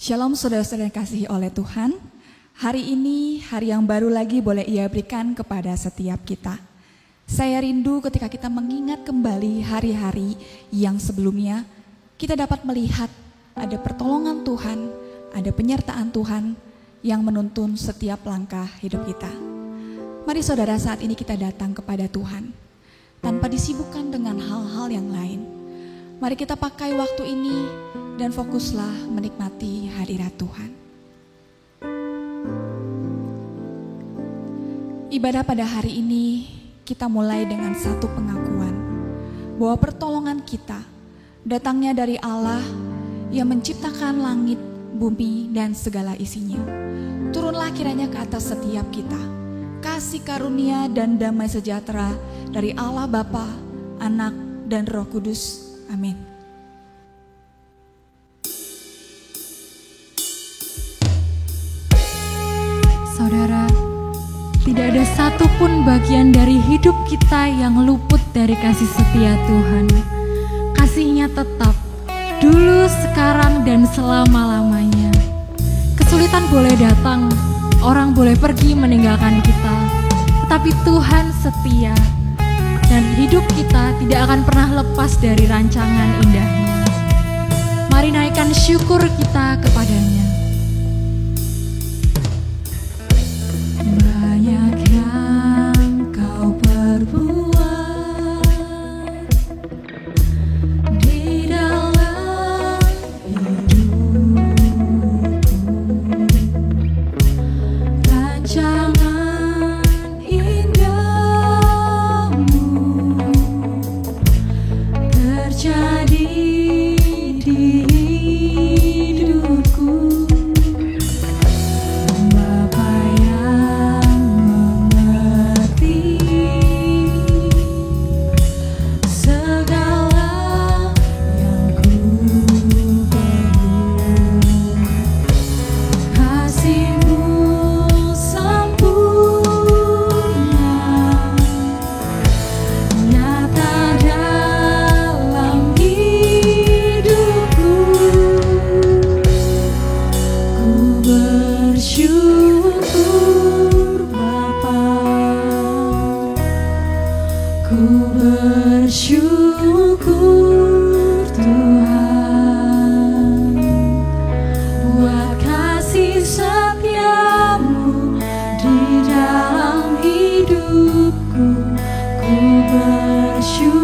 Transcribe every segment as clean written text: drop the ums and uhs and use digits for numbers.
Shalom saudara-saudara yang dikasihi oleh Tuhan. Hari ini hari yang baru lagi boleh Ia berikan kepada setiap kita. Saya rindu ketika kita mengingat kembali hari-hari yang sebelumnya, kita dapat melihat ada pertolongan Tuhan, ada penyertaan Tuhan yang menuntun setiap langkah hidup kita. Mari saudara, saat ini kita datang kepada Tuhan tanpa disibukkan dengan hal-hal yang lain. Mari kita pakai waktu ini dan fokuslah menikmati hadirat Tuhan. Ibadah pada hari ini kita mulai dengan satu pengakuan bahwa pertolongan kita datangnya dari Allah yang menciptakan langit, bumi, dan segala isinya. Turunlah kiranya ke atas setiap kita kasih karunia dan damai sejahtera dari Allah Bapa, Anak, dan Roh Kudus. Amin. Saudara, tidak ada satupun bagian dari hidup kita yang luput dari kasih setia Tuhan. Kasih-Nya tetap, dulu, sekarang, dan selama-lamanya. Kesulitan boleh datang, orang boleh pergi meninggalkan kita, tetapi Tuhan setia, dan hidup kita tidak akan pernah lepas dari rancangan indahnya. Mari naikkan syukur kita kepadanya. Banyak yang Kau perbuat di dalam hidupku, rancangan indahmu terjadi di hidupku. Bapa yang mengerti segala yang ku perlu, kasih-Mu sempurna nyata dalam hidupku. Ku bersyukur Bapa, ku bersyukur Tuhan, buat kasih setiamu di dalam hidupku. Ku bersyukur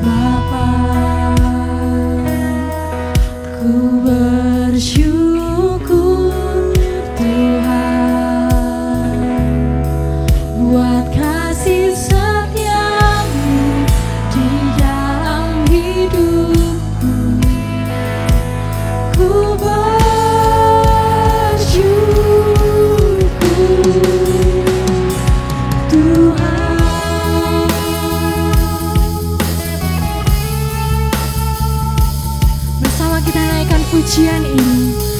Bapa, ku bersyukur Tuhan, buat kasih setiamu di dalam hidupku. Ku bersyukur Tuhan. Bersama kita naikkan pujian ini.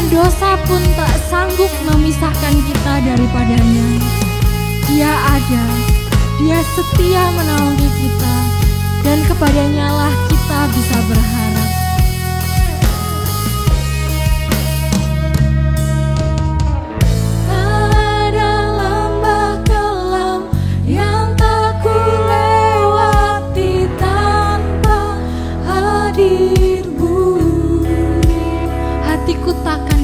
Dosa pun tak sanggup memisahkan kita daripadanya. Dia ada, Dia setia menaungi kita, dan kepadanya lah kita bisa berharap. Ada lembah kelam yang tak ku lewati tanpa hadir-Mu. Hatiku takkan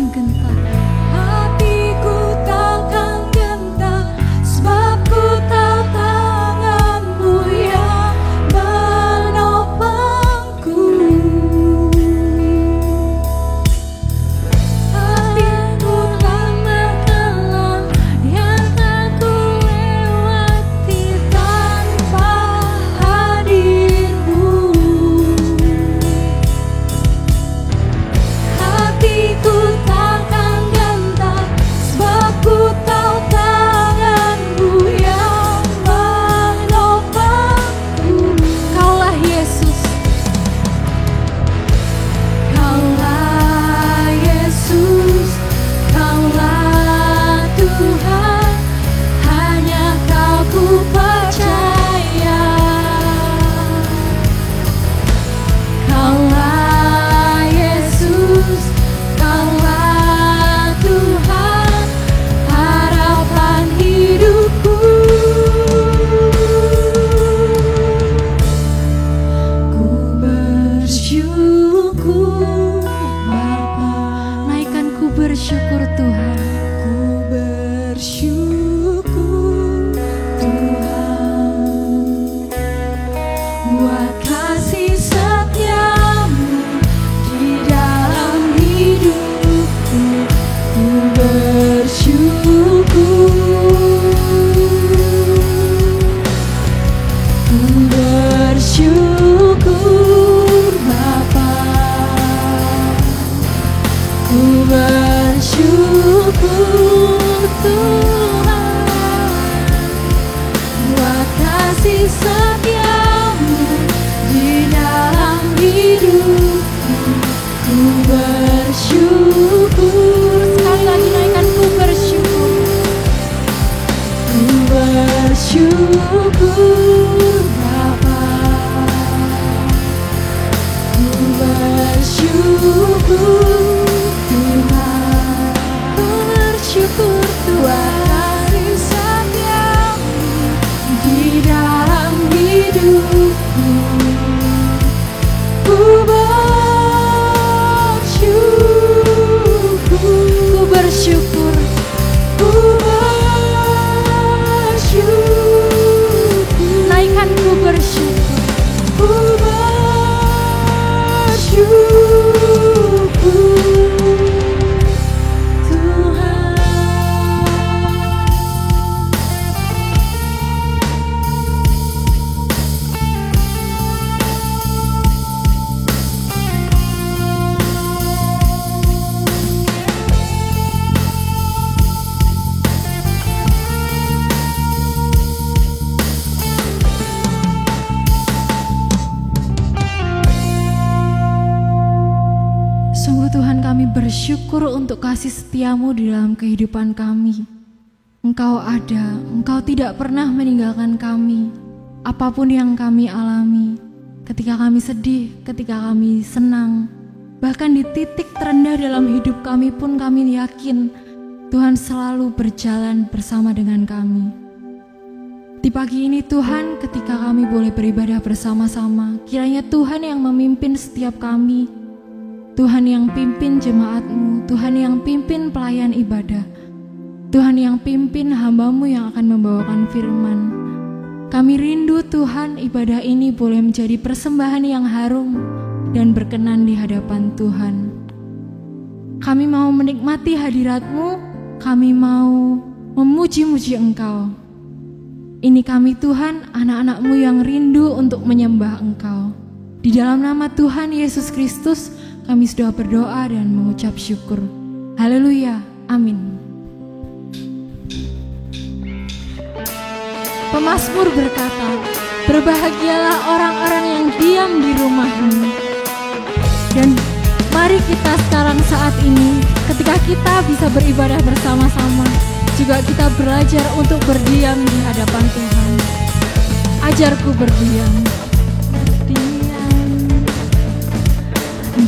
bersyukur untuk kasih setiamu di dalam kehidupan kami. Engkau ada, Engkau tidak pernah meninggalkan kami. Apapun yang kami alami, ketika kami sedih, ketika kami senang, bahkan di titik terendah dalam hidup kami pun kami yakin Tuhan selalu berjalan bersama dengan kami. Di pagi ini Tuhan, ketika kami boleh beribadah bersama-sama, kiranya Tuhan yang memimpin setiap kami, Tuhan yang pimpin jemaat-Mu, Tuhan yang pimpin pelayan ibadah, Tuhan yang pimpin hamba-Mu yang akan membawakan firman. Kami rindu Tuhan, ibadah ini boleh menjadi persembahan yang harum dan berkenan di hadapan Tuhan. Kami mau menikmati hadirat-Mu, kami mau memuji-muji Engkau. Ini kami Tuhan, anak-anak-Mu yang rindu untuk menyembah Engkau. Di dalam nama Tuhan Yesus Kristus, kami sudah berdoa dan mengucap syukur. Haleluya, amin. Pemazmur berkata, berbahagialah orang-orang yang diam di rumah-Mu. Dan mari kita sekarang saat ini, ketika kita bisa beribadah bersama-sama, juga kita belajar untuk berdiam di hadapan Tuhan. Ajarku berdiam. Diam,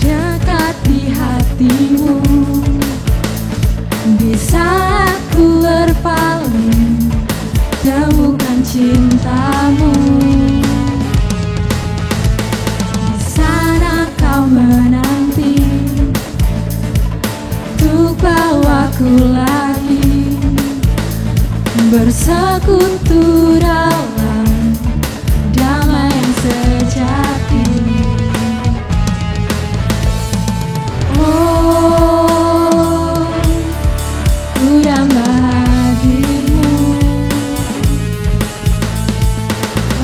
dekat di hati-Mu. Bisa ku berpaling, temukan cinta-Mu. Di sana Kau menanti untuk bawaku lagi bersekutu dalam damai yang sejati. Oh, ku damba hadir-Mu.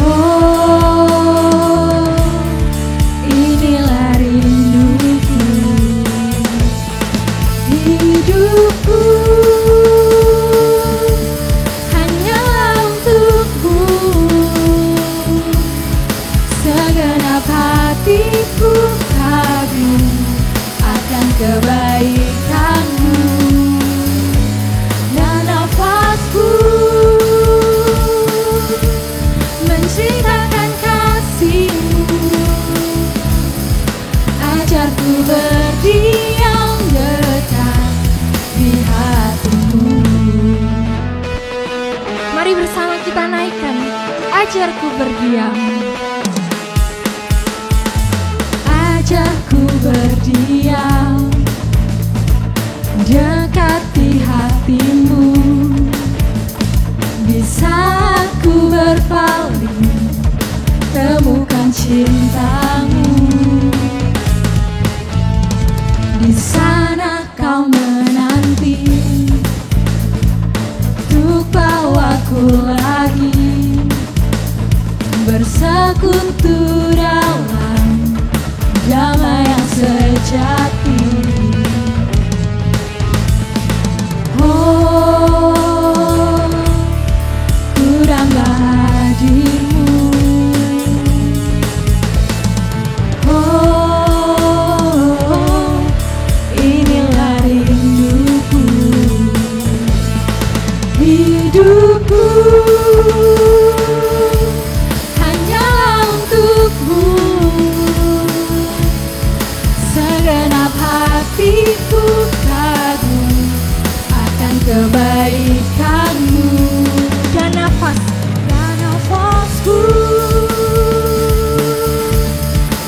Oh, inilah rinduku, hidupku hanyalah untuk-Mu. Segenap hatiku kagum akan kebaikan-Mu, dan nafasku menceritakan kasih-Mu. Ajarku berdiam dekat di hati-Mu. Mari bersama kita naikkan, ajarku berdiam. Ajarku berdiam dekat di hati-Mu. Bisa ku berpaling, temukan cinta-Mu. Di sana Kau menanti untuk bawaku lagi bersekutu dalam damai yang sejati. Oh, ku damba hadir-Mu. Oh, inilah rinduku, hidupku hanyalah untuk-Mu. Segenap hatiku kagum akan kebaikan-Mu, dan nafasku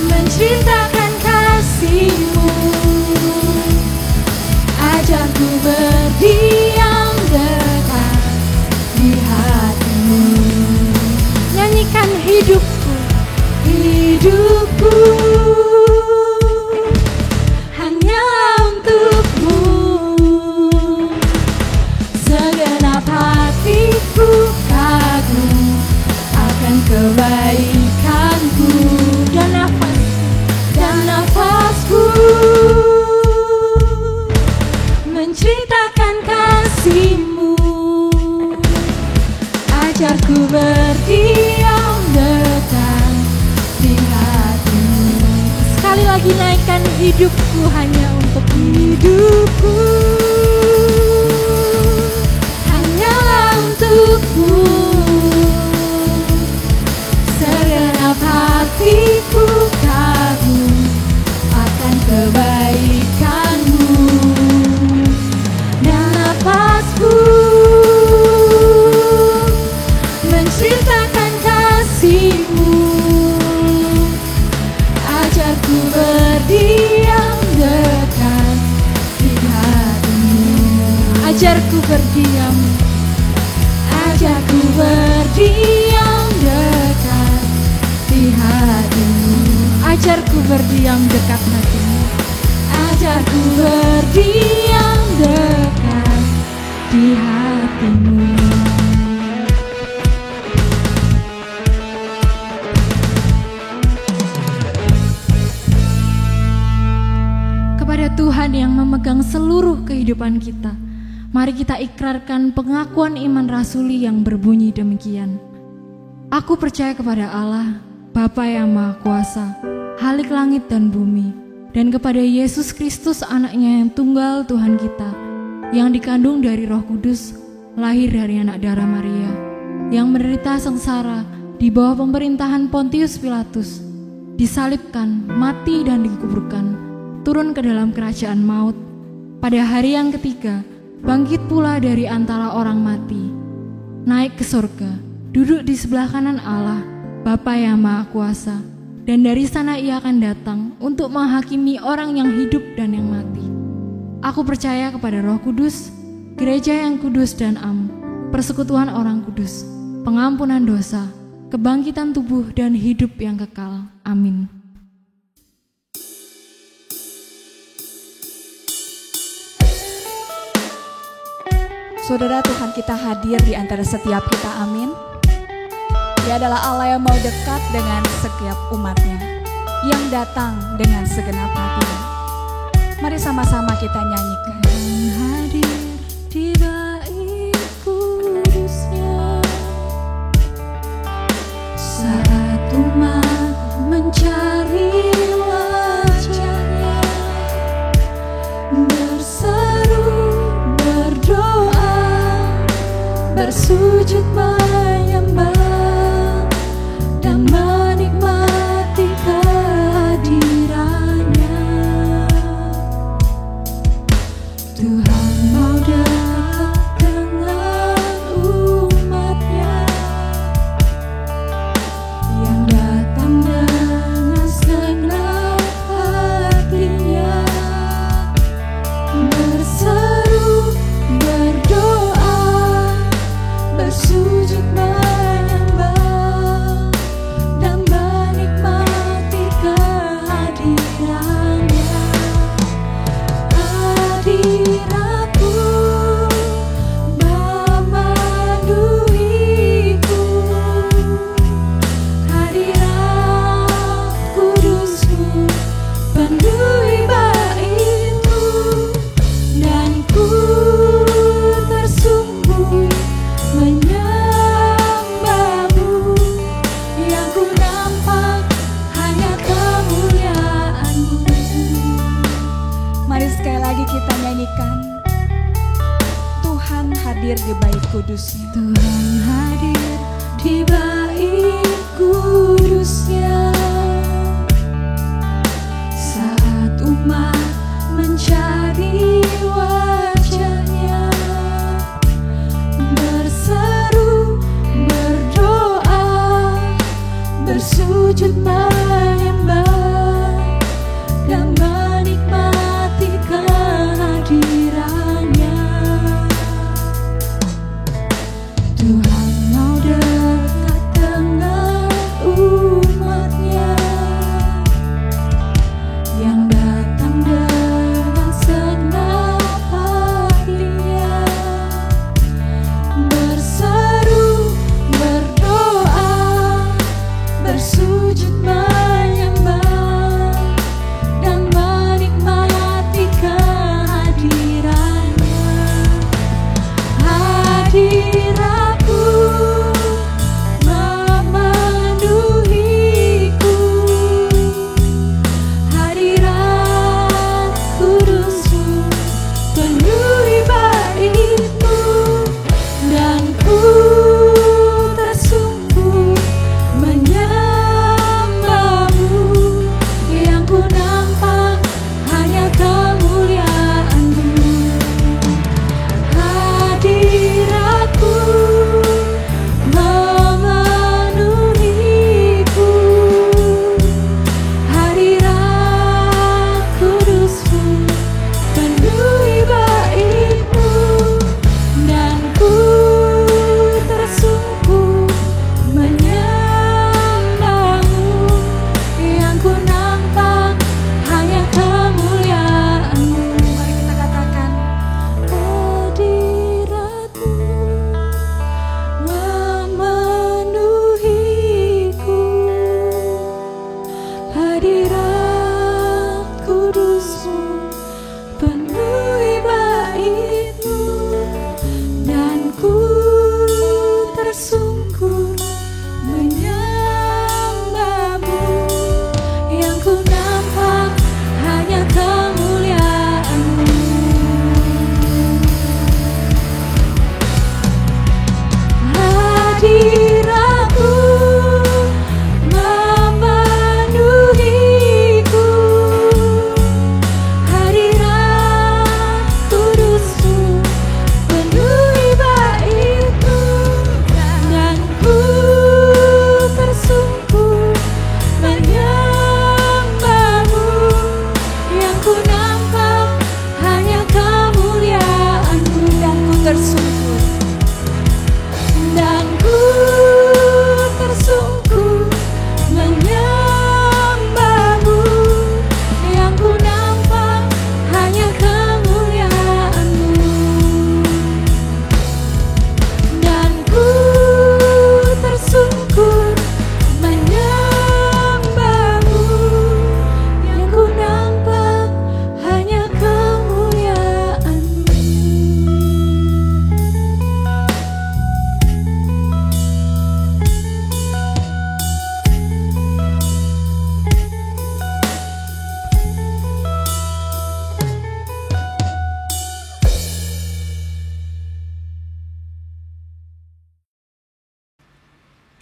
menceritakan kasih-Mu. Ajarku berdiam dekat di hati-Mu. Nyanyikan hidupku, hidupku hanyalah untuk-Mu. Segenap hatiku kagum akan kebaikan-Ku, dan nafasku menceritakan kasih-Mu. Ajarku berdiam dekat di hati-Mu. Sekali lagi naikkan, hidupku hanya untuk hidupku hanyalah untuk-Mu. Segenap hatiku kagum akan kebaikan-Mu, dan nafasku menceritakan kasih-Mu. Ajarku berdiam dekat di hati-Mu. Ajarku berdiam, ajarku berdiam dekat berdiam dekat hatimu. Ajarku berdiam dekat di hatimu. Kepada Tuhan yang memegang seluruh kehidupan kita, mari kita ikrarkan pengakuan iman rasuli yang berbunyi demikian. Aku percaya kepada Allah, Bapa yang Maha Kuasa, Khalik langit dan bumi, dan kepada Yesus Kristus anaknya yang tunggal Tuhan kita, yang dikandung dari Roh Kudus, lahir dari anak darah Maria, yang menderita sengsara di bawah pemerintahan Pontius Pilatus, disalibkan, mati dan dikuburkan, turun ke dalam kerajaan maut, pada hari yang ketiga bangkit pula dari antara orang mati, naik ke surga, duduk di sebelah kanan Allah, Bapa yang Maha Kuasa, dan dari sana ia akan datang untuk menghakimi orang yang hidup dan yang mati. Aku percaya kepada Roh Kudus, gereja yang kudus dan am, persekutuan orang kudus, pengampunan dosa, kebangkitan tubuh dan hidup yang kekal. Amin. Saudara, Tuhan kita hadir di antara setiap kita, amin. Dia adalah Allah yang mau dekat dengan setiap umatnya, yang datang dengan segenap hatinya. Mari sama-sama kita nyanyikan. Hadir di bait kudusnya, Saat umat mencari wajahnya, berseru, berdoa, bersujud menyembah, dan menikmati kehadirannya. Tuhan mau dekat dengan umatnya, yang datang dengan segenap hatinya, berseru, berdoa, bersujud menyembah, dan menikmati kehadirannya. Hadiratku memanduiku, hadirat kudusmu penuhi baitku, dan ku tersungguh menyembahmu, yang ku nampak hanya kemuliaan-Mu. Mari sekali lagi kita nyanyikan. Tuhan hadir di bait kudusnya. Tuhan hadir Di bait kudusnya, saat umat mencari wajahnya, berseru, berdoa, bersujud menyembah, dan menikmati kehadirannya. Tuhan mau dekat dengan umatnya, yang datang dengan segenap hatinya, berseru, berdoa, bersujud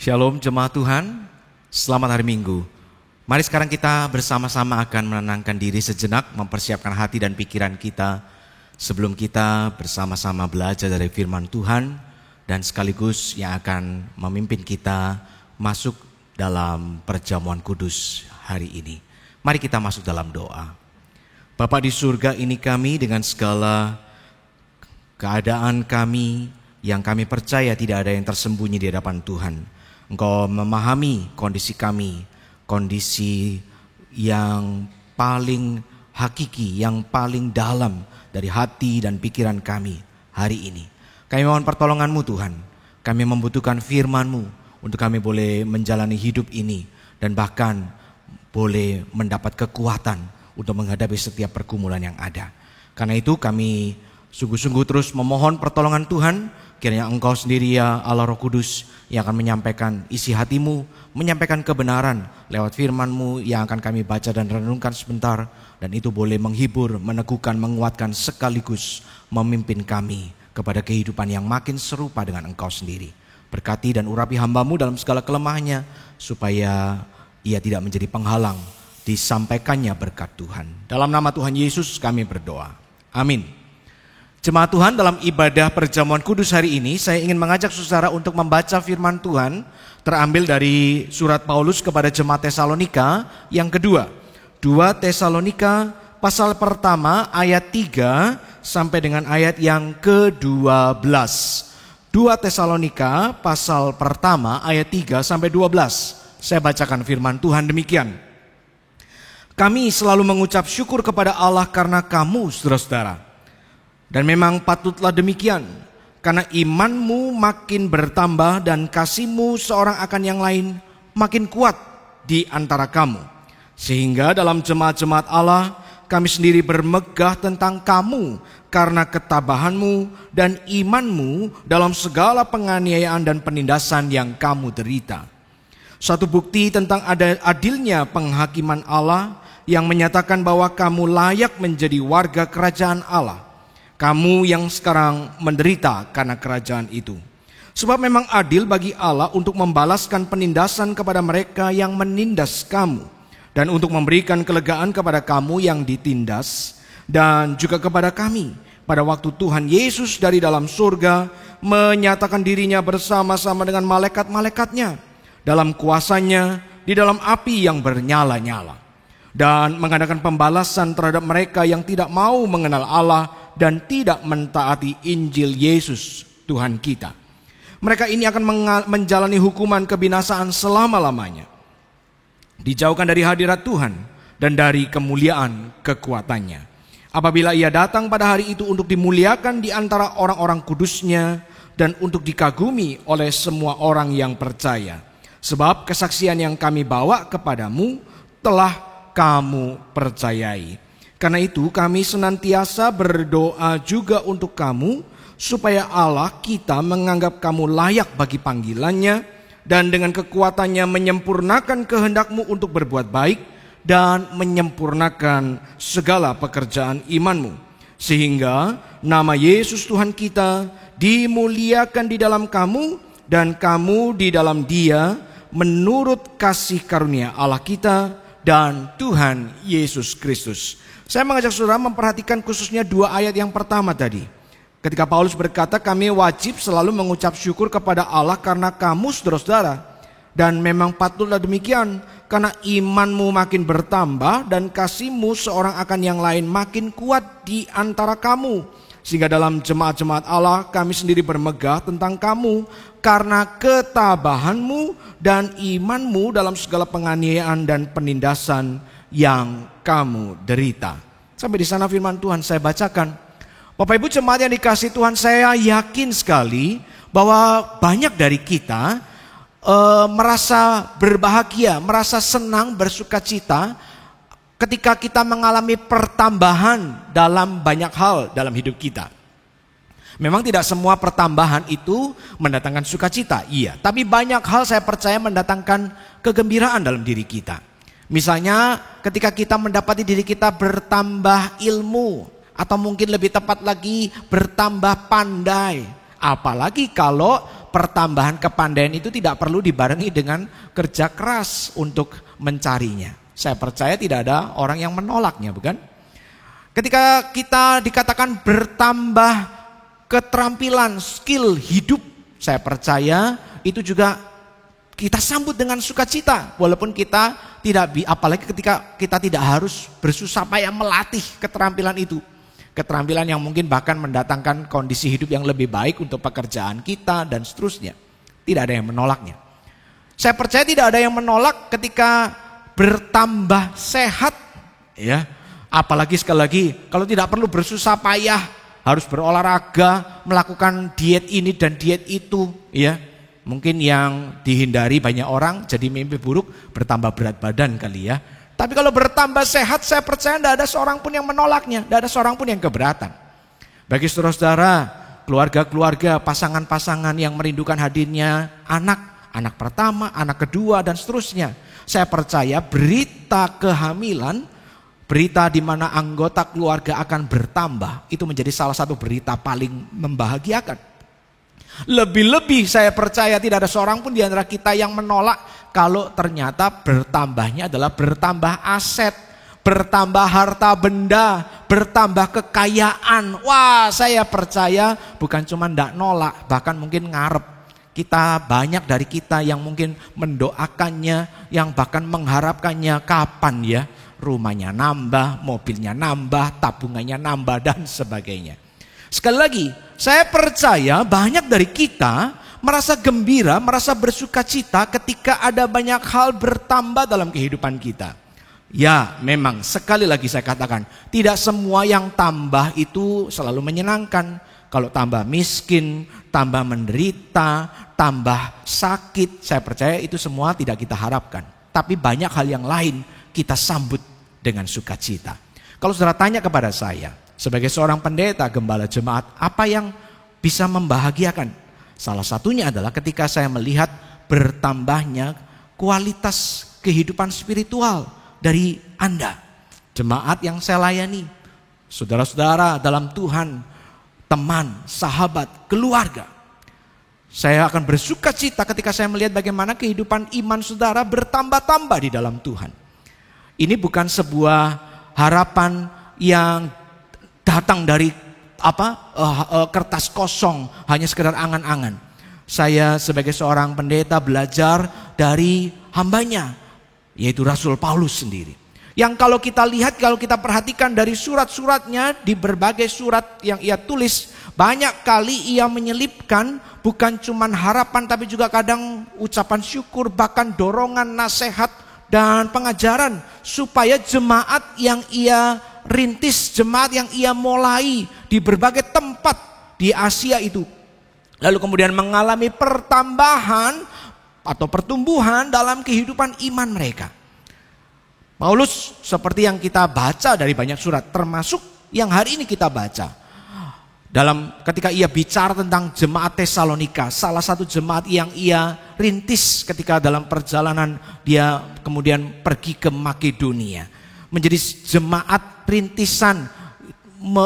Shalom jemaat Tuhan, selamat hari Minggu. Mari sekarang kita bersama-sama akan menenangkan diri sejenak, mempersiapkan hati dan pikiran kita sebelum kita bersama-sama belajar dari firman Tuhan dan sekaligus yang akan memimpin kita masuk dalam perjamuan kudus hari ini. Mari kita masuk dalam doa. Bapa di surga, ini kami dengan segala keadaan kami yang kami percaya tidak ada yang tersembunyi di hadapan Tuhan. Engkau memahami kondisi kami, kondisi yang paling hakiki, yang paling dalam dari hati dan pikiran kami hari ini. Kami mohon pertolongan-Mu Tuhan, kami membutuhkan firman-Mu untuk kami boleh menjalani hidup ini dan bahkan boleh mendapat kekuatan untuk menghadapi setiap pergumulan yang ada. Karena itu kami sungguh-sungguh terus memohon pertolongan Tuhan. Kiranya Engkau sendiri ya Allah Roh Kudus yang akan menyampaikan isi hati-Mu, menyampaikan kebenaran lewat firman-Mu yang akan kami baca dan renungkan sebentar. Dan itu boleh menghibur, meneguhkan, menguatkan sekaligus memimpin kami kepada kehidupan yang makin serupa dengan Engkau sendiri. Berkati dan urapi hamba-Mu dalam segala kelemahannya supaya ia tidak menjadi penghalang disampaikannya berkat Tuhan. Dalam nama Tuhan Yesus kami berdoa. Amin. Jemaat Tuhan, dalam ibadah perjamuan kudus hari ini saya ingin mengajak saudara untuk membaca firman Tuhan terambil dari surat Paulus kepada jemaat Tesalonika yang kedua. 2 Tesalonika pasal pertama ayat 3 sampai dengan ayat yang ke-12. 2 Tesalonika pasal pertama ayat 3 sampai 12. Saya bacakan firman Tuhan demikian. Kami selalu mengucap syukur kepada Allah karena kamu saudara-saudara. Dan memang patutlah demikian, karena imanmu makin bertambah dan kasihmu seorang akan yang lain makin kuat di antara kamu. Sehingga dalam jemaat-jemaat Allah kami sendiri bermegah tentang kamu karena ketabahanmu dan imanmu dalam segala penganiayaan dan penindasan yang kamu derita. Suatu bukti tentang adilnya penghakiman Allah yang menyatakan bahwa kamu layak menjadi warga kerajaan Allah. Kamu yang sekarang menderita karena kerajaan itu. Sebab memang adil bagi Allah untuk membalaskan penindasan kepada mereka yang menindas kamu, dan untuk memberikan kelegaan kepada kamu yang ditindas, dan juga kepada kami pada waktu Tuhan Yesus dari dalam surga menyatakan dirinya bersama-sama dengan malaikat-malaikatnya dalam kuasanya di dalam api yang bernyala-nyala, dan mengadakan pembalasan terhadap mereka yang tidak mau mengenal Allah dan tidak mentaati Injil Yesus Tuhan kita. Mereka ini akan menjalani hukuman kebinasaan selama-lamanya, dijauhkan dari hadirat Tuhan dan dari kemuliaan kekuatannya, apabila ia datang pada hari itu untuk dimuliakan di antara orang-orang kudusnya dan untuk dikagumi oleh semua orang yang percaya. Sebab kesaksian yang kami bawa kepadamu telah kamu percayai. Karena itu kami senantiasa berdoa juga untuk kamu, supaya Allah kita menganggap kamu layak bagi panggilannya, dan dengan kekuatannya menyempurnakan kehendakmu untuk berbuat baik, dan menyempurnakan segala pekerjaan imanmu. Sehingga nama Yesus Tuhan kita dimuliakan di dalam kamu, dan kamu di dalam Dia, menurut kasih karunia Allah kita dan Tuhan Yesus Kristus. Saya mengajak saudara memperhatikan khususnya 2 ayat yang pertama tadi. Ketika Paulus berkata kami wajib selalu mengucap syukur kepada Allah karena kamu saudara-saudara. Dan memang patutlah demikian, karena imanmu makin bertambah dan kasihmu seorang akan yang lain makin kuat di antara kamu. Sehingga dalam jemaat-jemaat Allah kami sendiri bermegah tentang kamu karena ketabahanmu dan imanmu dalam segala penganiayaan dan penindasan yang kamu derita. Sampai di sana firman Tuhan saya bacakan. Bapak Ibu jemaat yang dikasihi Tuhan, saya yakin sekali bahwa banyak dari kita merasa berbahagia, merasa senang, bersukacita ketika kita mengalami pertambahan dalam banyak hal dalam hidup kita. Memang tidak semua pertambahan itu mendatangkan sukacita, iya. Tapi banyak hal saya percaya mendatangkan kegembiraan dalam diri kita. Misalnya ketika kita mendapati diri kita bertambah ilmu, atau mungkin lebih tepat lagi bertambah pandai. Apalagi kalau pertambahan kepandaian itu tidak perlu dibarengi dengan kerja keras untuk mencarinya. Saya percaya tidak ada orang yang menolaknya, bukan? Ketika kita dikatakan bertambah keterampilan, skill hidup, saya percaya itu juga kita sambut dengan sukacita. Walaupun kita tidak, apalagi ketika kita tidak harus bersusah payah melatih keterampilan itu. Keterampilan yang mungkin bahkan mendatangkan kondisi hidup yang lebih baik untuk pekerjaan kita dan seterusnya. Tidak ada yang menolaknya. Saya percaya tidak ada yang menolak ketika bertambah sehat, ya. Apalagi sekali lagi kalau tidak perlu bersusah payah, harus berolahraga, melakukan diet ini dan diet itu, ya. Mungkin yang dihindari banyak orang jadi mimpi buruk, bertambah berat badan kali ya. Tapi kalau bertambah sehat, saya percaya tidak ada seorang pun yang menolaknya, tidak ada seorang pun yang keberatan. Bagi saudara-saudara, keluarga-keluarga, pasangan-pasangan yang merindukan hadirnya anak pertama, anak kedua dan seterusnya. Saya percaya berita kehamilan, berita di mana anggota keluarga akan bertambah, itu menjadi salah satu berita paling membahagiakan. Lebih-lebih saya percaya tidak ada seorang pun di antara kita yang menolak kalau ternyata bertambahnya adalah bertambah aset, bertambah harta benda, bertambah kekayaan. Wah, saya percaya bukan cuma ndak nolak, bahkan mungkin ngarep. Kita banyak dari kita yang mungkin mendoakannya, yang bahkan mengharapkannya kapan ya rumahnya nambah, mobilnya nambah, tabungannya nambah dan sebagainya. Sekali lagi, saya percaya banyak dari kita merasa gembira, merasa bersuka cita ketika ada banyak hal bertambah dalam kehidupan kita. Ya, memang sekali lagi saya katakan, tidak semua yang tambah itu selalu menyenangkan. Kalau tambah miskin, tambah menderita, tambah sakit, saya percaya itu semua tidak kita harapkan. Tapi banyak hal yang lain kita sambut dengan sukacita. Kalau saudara tanya kepada saya, sebagai seorang pendeta, gembala jemaat, apa yang bisa membahagiakan? Salah satunya adalah ketika saya melihat bertambahnya kualitas kehidupan spiritual dari Anda, jemaat yang saya layani, saudara-saudara dalam Tuhan, teman, sahabat, keluarga. Saya akan bersuka cita ketika saya melihat bagaimana kehidupan iman saudara bertambah-tambah di dalam Tuhan. Ini bukan sebuah harapan yang datang dari kertas kosong, hanya sekedar angan-angan. Saya sebagai seorang pendeta belajar dari hambanya, yaitu Rasul Paulus sendiri. Yang kalau kita lihat, kalau kita perhatikan dari surat-suratnya, di berbagai surat yang ia tulis, banyak kali ia menyelipkan bukan cuma harapan tapi juga kadang ucapan syukur, bahkan dorongan, nasihat dan pengajaran supaya jemaat yang ia rintis, jemaat yang ia mulai di berbagai tempat di Asia itu, lalu kemudian mengalami pertambahan atau pertumbuhan dalam kehidupan iman mereka. Paulus seperti yang kita baca dari banyak surat, termasuk yang hari ini kita baca, dalam ketika ia bicara tentang jemaat Tesalonika, salah satu jemaat yang ia rintis ketika dalam perjalanan dia kemudian pergi ke Makedonia, menjadi jemaat rintisan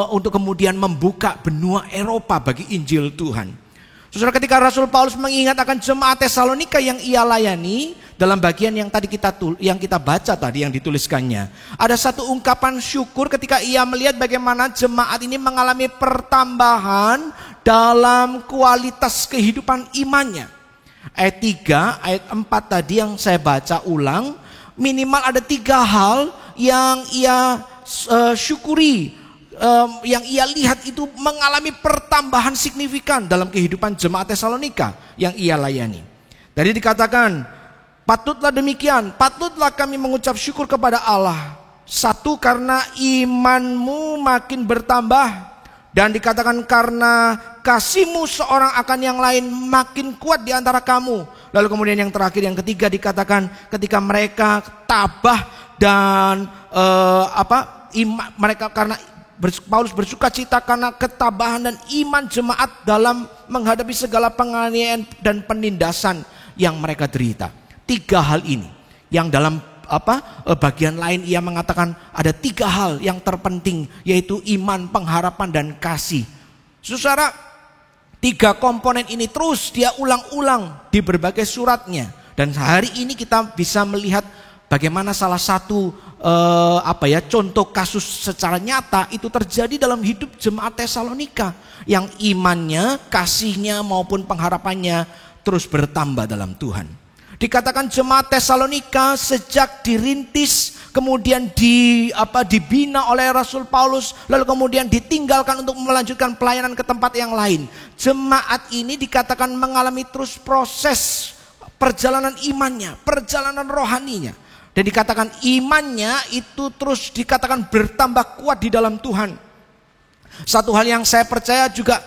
untuk kemudian membuka benua Eropa bagi Injil Tuhan. Saudara, ketika Rasul Paulus mengingat akan jemaat Tesalonika yang ia layani, dalam bagian yang tadi kita baca tadi yang dituliskannya, ada satu ungkapan syukur ketika ia melihat bagaimana jemaat ini mengalami pertambahan dalam kualitas kehidupan imannya. Ayat 3, ayat 4 tadi yang saya baca ulang, minimal ada 3 hal yang ia syukuri, yang ia lihat itu mengalami pertambahan signifikan dalam kehidupan jemaat Tesalonika yang ia layani. Tadi dikatakan, patutlah demikian, patutlah kami mengucap syukur kepada Allah. 1, karena imanmu makin bertambah. Dan dikatakan karena kasihmu seorang akan yang lain makin kuat di antara kamu. Lalu kemudian yang terakhir, yang ketiga dikatakan ketika mereka tabah dan mereka karena Paulus bersuka cita karena ketabahan dan iman jemaat dalam menghadapi segala penganiayaan dan penindasan yang mereka derita. 3 hal ini yang dalam bagian lain ia mengatakan ada 3 hal yang terpenting, yaitu iman, pengharapan dan kasih. Saudara, 3 komponen ini terus dia ulang-ulang di berbagai suratnya. Dan hari ini kita bisa melihat bagaimana salah satu contoh kasus secara nyata itu terjadi dalam hidup jemaat Tesalonika yang imannya, kasihnya maupun pengharapannya terus bertambah dalam Tuhan. Dikatakan jemaat Tesalonika sejak dirintis, kemudian dibina oleh Rasul Paulus, lalu kemudian ditinggalkan untuk melanjutkan pelayanan ke tempat yang lain. Jemaat ini dikatakan mengalami terus proses perjalanan imannya, perjalanan rohaninya. Dan dikatakan imannya itu terus dikatakan bertambah kuat di dalam Tuhan. Satu hal yang saya percaya juga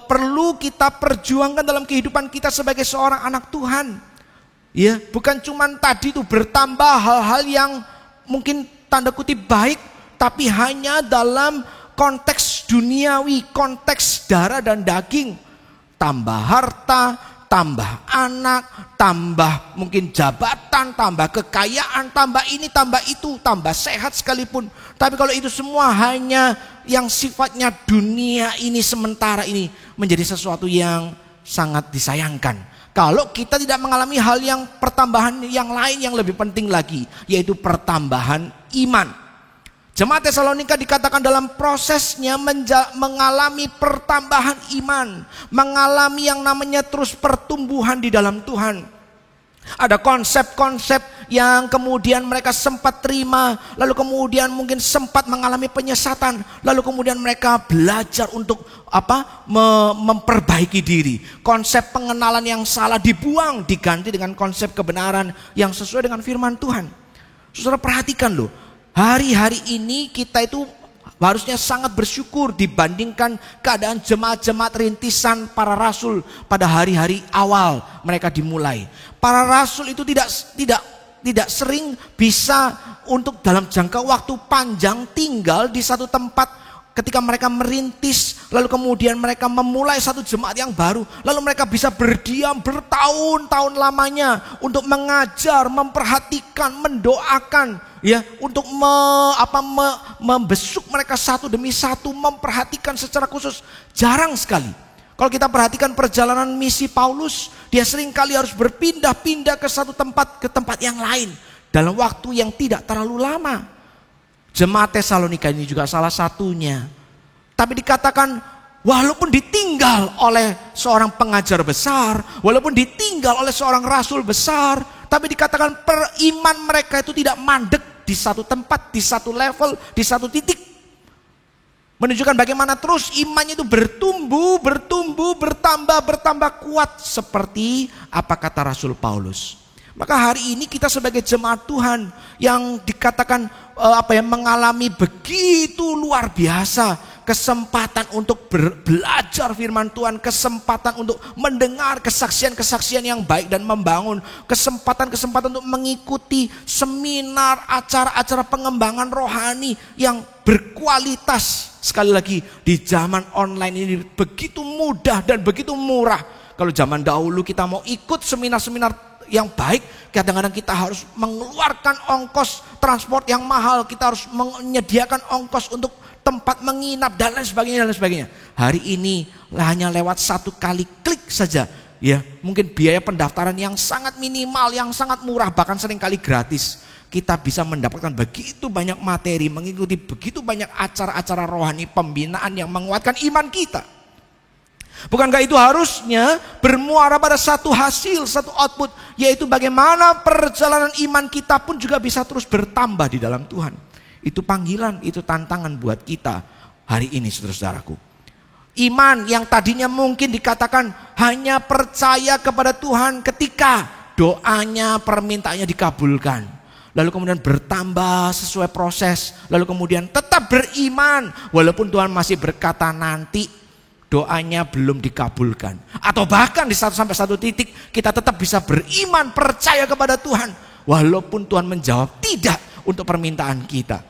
perlu kita perjuangkan dalam kehidupan kita sebagai seorang anak Tuhan. Ya, bukan cuman tadi itu bertambah hal-hal yang mungkin tanda kutip baik, tapi hanya dalam konteks duniawi, konteks darah dan daging. Tambah harta, tambah anak, tambah mungkin jabatan, tambah kekayaan, tambah ini, tambah itu, tambah sehat sekalipun. Tapi kalau itu semua hanya yang sifatnya dunia ini sementara ini, menjadi sesuatu yang sangat disayangkan. Kalau kita tidak mengalami hal yang pertambahan yang lain yang lebih penting lagi, yaitu pertambahan iman. Jemaat Tesalonika dikatakan dalam prosesnya mengalami pertambahan iman, mengalami yang namanya terus pertumbuhan di dalam Tuhan. Ada konsep-konsep yang kemudian mereka sempat terima, lalu kemudian mungkin sempat mengalami penyesatan, lalu kemudian mereka belajar untuk memperbaiki diri. Konsep pengenalan yang salah dibuang, diganti dengan konsep kebenaran yang sesuai dengan firman Tuhan. Saudara perhatikan loh, hari-hari ini kita itu harusnya sangat bersyukur dibandingkan keadaan jemaat-jemaat rintisan para rasul pada hari-hari awal mereka dimulai. Para rasul itu tidak sering bisa untuk dalam jangka waktu panjang tinggal di satu tempat ketika mereka merintis, lalu kemudian mereka memulai satu jemaat yang baru, lalu mereka bisa berdiam bertahun-tahun lamanya untuk mengajar, memperhatikan, mendoakan, ya, untuk membesuk mereka satu demi satu, memperhatikan secara khusus. Jarang sekali. Kalau kita perhatikan perjalanan misi Paulus, dia seringkali harus berpindah-pindah ke satu tempat ke tempat yang lain dalam waktu yang tidak terlalu lama. Jemaat Tesalonika ini juga salah satunya. Tapi dikatakan walaupun ditinggal oleh seorang pengajar besar, walaupun ditinggal oleh seorang rasul besar, tapi dikatakan iman mereka itu tidak mandek di satu tempat, di satu level, di satu titik. Menunjukkan bagaimana terus imannya itu bertumbuh, bertambah kuat seperti apa kata Rasul Paulus. Maka hari ini kita sebagai jemaat Tuhan yang dikatakan mengalami begitu luar biasa kesempatan untuk belajar firman Tuhan, kesempatan untuk mendengar kesaksian-kesaksian yang baik dan membangun, kesempatan untuk mengikuti seminar, acara-acara pengembangan rohani yang berkualitas. Sekali lagi, di zaman online ini begitu mudah dan begitu murah. Kalau zaman dahulu kita mau ikut seminar-seminar yang baik, kadang-kadang kita harus mengeluarkan ongkos transport yang mahal, kita harus menyediakan ongkos untuk tempat menginap dan lain sebagainya. Hari ini hanya lewat satu kali klik saja, ya, mungkin biaya pendaftaran yang sangat minimal, yang sangat murah, bahkan seringkali gratis. Kita bisa mendapatkan begitu banyak materi, mengikuti begitu banyak acara-acara rohani pembinaan yang menguatkan iman kita. Bukankah itu harusnya bermuara pada satu hasil, satu output, yaitu bagaimana perjalanan iman kita pun juga bisa terus bertambah di dalam Tuhan. Itu panggilan, itu tantangan buat kita hari ini, saudara-saudaraku. Iman yang tadinya mungkin dikatakan hanya percaya kepada Tuhan ketika doanya, permintaannya dikabulkan. Lalu kemudian bertambah sesuai proses. Lalu kemudian tetap beriman walaupun Tuhan masih berkata nanti doanya belum dikabulkan. Atau bahkan di sampai satu titik kita tetap bisa beriman, percaya kepada Tuhan walaupun Tuhan menjawab tidak untuk permintaan kita.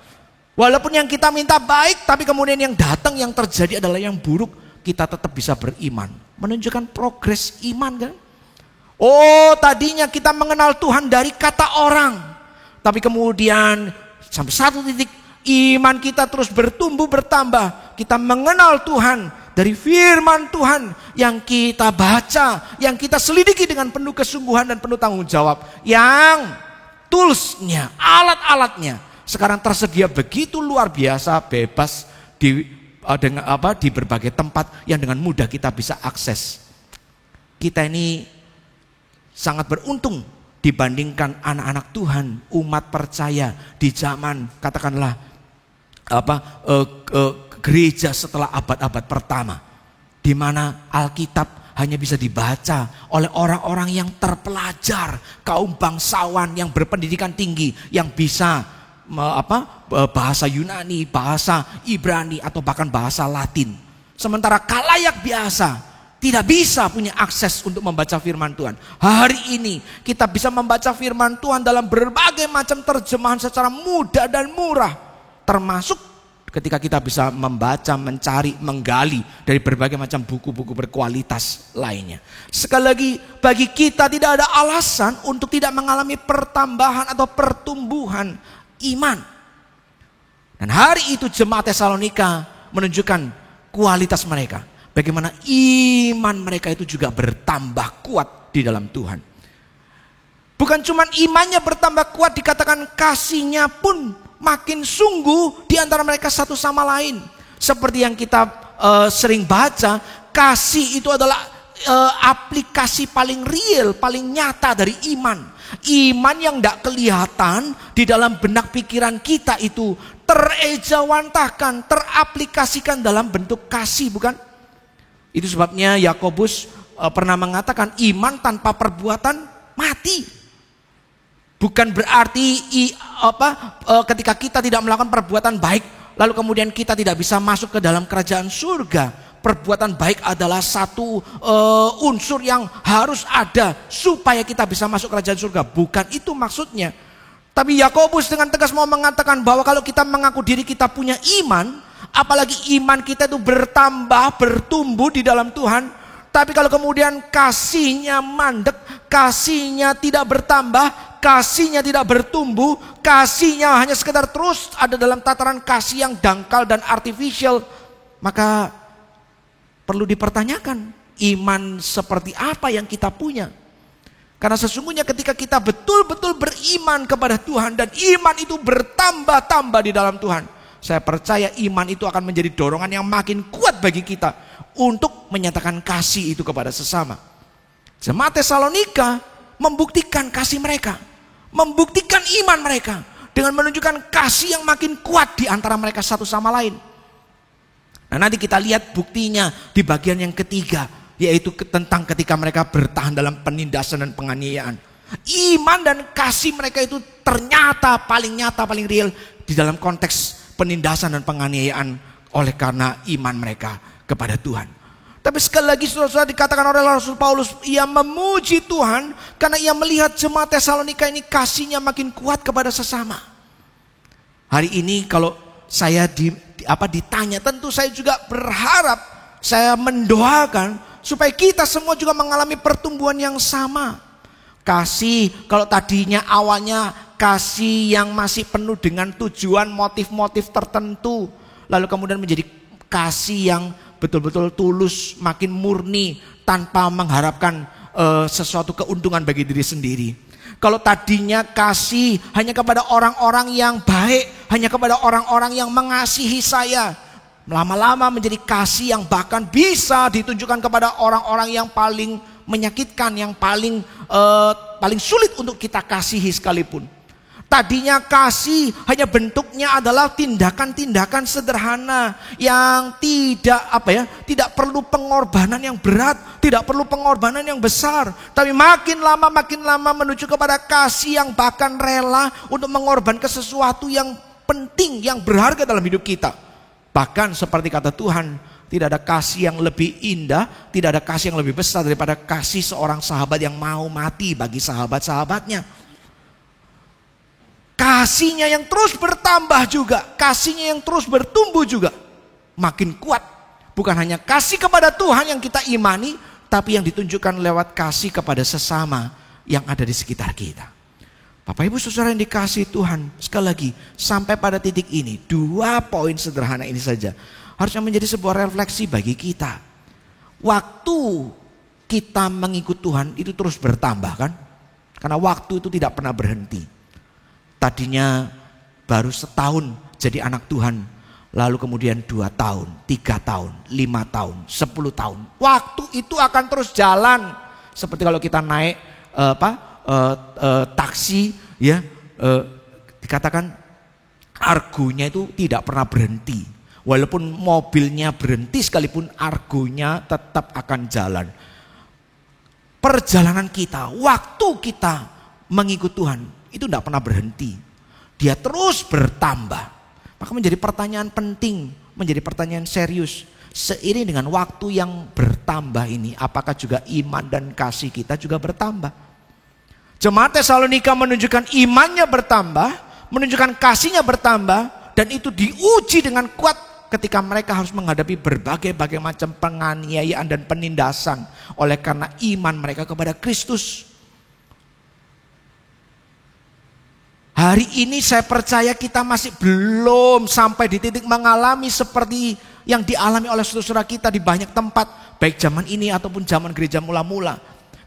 Walaupun yang kita minta baik, tapi kemudian yang datang, yang terjadi adalah yang buruk, kita tetap bisa beriman. Menunjukkan progres iman kan? Oh, tadinya kita mengenal Tuhan dari kata orang, tapi kemudian sampai satu titik iman kita terus bertumbuh bertambah. Kita mengenal Tuhan dari firman Tuhan yang kita baca, yang kita selidiki dengan penuh kesungguhan dan penuh tanggung jawab, yang toolsnya, alat-alatnya sekarang tersedia begitu luar biasa, bebas di berbagai tempat yang dengan mudah kita bisa akses. Kita ini sangat beruntung dibandingkan anak-anak Tuhan, umat percaya di zaman katakanlah gereja setelah abad-abad pertama, di mana Alkitab hanya bisa dibaca oleh orang-orang yang terpelajar, kaum bangsawan yang berpendidikan tinggi, yang bisa bahasa Yunani, bahasa Ibrani, atau bahkan bahasa Latin. Sementara khalayak biasa tidak bisa punya akses untuk membaca firman Tuhan. Hari ini kita bisa membaca firman Tuhan dalam berbagai macam terjemahan secara mudah dan murah. Termasuk ketika kita bisa membaca, mencari, menggali dari berbagai macam buku-buku berkualitas lainnya. Sekali lagi, bagi kita tidak ada alasan untuk tidak mengalami pertambahan atau pertumbuhan iman. Dan hari itu jemaat Tesalonika menunjukkan kualitas mereka. Bagaimana iman mereka itu juga bertambah kuat di dalam Tuhan. Bukan cuma imannya bertambah kuat, dikatakan kasihnya pun makin sungguh di antara mereka satu sama lain. Seperti yang kita sering baca, kasih itu adalah aplikasi paling real, paling nyata dari iman. Iman yang tidak kelihatan di dalam benak pikiran kita itu terejawantahkan, teraplikasikan dalam bentuk kasih, bukan? Itu sebabnya Yakobus pernah mengatakan iman tanpa perbuatan mati. Bukan berarti ketika kita tidak melakukan perbuatan baik lalu kemudian kita tidak bisa masuk ke dalam kerajaan surga. Perbuatan baik adalah satu unsur yang harus ada supaya kita bisa masuk kerajaan surga. Bukan itu maksudnya. Tapi Yakobus dengan tegas mau mengatakan bahwa kalau kita mengaku diri kita punya iman, apalagi iman kita itu bertambah, bertumbuh di dalam Tuhan, tapi kalau kemudian kasihnya mandek, kasihnya tidak bertambah, kasihnya tidak bertumbuh, kasihnya hanya sekedar terus ada dalam tataran kasih yang dangkal dan artificial, maka perlu dipertanyakan iman seperti apa yang kita punya. Karena sesungguhnya ketika kita betul-betul beriman kepada Tuhan dan iman itu bertambah-tambah di dalam Tuhan, saya percaya iman itu akan menjadi dorongan yang makin kuat bagi kita untuk menyatakan kasih itu kepada sesama. Jemaat Tesalonika membuktikan kasih mereka, membuktikan iman mereka dengan menunjukkan kasih yang makin kuat di antara mereka satu sama lain. Nah, nanti kita lihat buktinya di bagian yang ketiga, yaitu tentang ketika mereka bertahan dalam penindasan dan penganiayaan. Iman dan kasih mereka itu ternyata paling nyata, paling real di dalam konteks penindasan dan penganiayaan oleh karena iman mereka kepada Tuhan. Tapi sekali lagi saudara-saudara, dikatakan oleh Rasul Paulus, ia memuji Tuhan karena ia melihat jemaat Tesalonika ini kasihnya makin kuat kepada sesama. Hari ini kalau saya ditanya, tentu saya juga berharap, saya mendoakan supaya kita semua juga mengalami pertumbuhan yang sama. Kasih, kalau tadinya awalnya kasih yang masih penuh dengan tujuan motif-motif tertentu, lalu kemudian menjadi kasih yang betul-betul tulus, makin murni, tanpa mengharapkan sesuatu keuntungan bagi diri sendiri. Kalau tadinya kasih hanya kepada orang-orang yang baik, hanya kepada orang-orang yang mengasihi saya, lama-lama menjadi kasih yang bahkan bisa ditunjukkan kepada orang-orang yang paling menyakitkan, yang paling sulit untuk kita kasihi sekalipun. Tadinya kasih hanya bentuknya adalah tindakan-tindakan sederhana yang tidak perlu pengorbanan yang berat, tidak perlu pengorbanan yang besar. Tapi makin lama menuju kepada kasih yang bahkan rela untuk mengorbankan sesuatu yang penting, yang berharga dalam hidup kita. Bahkan seperti kata Tuhan, tidak ada kasih yang lebih indah, tidak ada kasih yang lebih besar daripada kasih seorang sahabat yang mau mati bagi sahabat-sahabatnya. Kasihnya yang terus bertambah juga, kasihnya yang terus bertumbuh juga, makin kuat. Bukan hanya kasih kepada Tuhan yang kita imani, tapi yang ditunjukkan lewat kasih kepada sesama yang ada di sekitar kita. Bapak Ibu Saudara yang dikasihi Tuhan, sekali lagi sampai pada titik ini 2 poin sederhana ini saja. harusnya menjadi sebuah refleksi bagi kita. Waktu kita mengikut Tuhan itu terus bertambah kan? Karena waktu itu tidak pernah berhenti. Tadinya baru setahun jadi anak Tuhan, lalu kemudian 2 tahun, 3 tahun, 5 tahun, 10 tahun. Waktu itu akan terus jalan. Seperti kalau kita naik taksi, ya, dikatakan argonya itu tidak pernah berhenti. Walaupun mobilnya berhenti sekalipun, argonya tetap akan jalan. Perjalanan kita, waktu kita mengikut Tuhan itu tidak pernah berhenti. Dia terus bertambah. Maka menjadi pertanyaan penting, menjadi pertanyaan serius. Seiring dengan waktu yang bertambah ini, apakah juga iman dan kasih kita juga bertambah? Jemaat Tesalonika menunjukkan imannya bertambah, menunjukkan kasihnya bertambah, dan itu diuji dengan kuat ketika mereka harus menghadapi berbagai macam penganiayaan dan penindasan oleh karena iman mereka kepada Kristus. Hari ini saya percaya kita masih belum sampai di titik mengalami seperti yang dialami oleh saudara kita di banyak tempat, baik zaman ini ataupun zaman gereja mula-mula.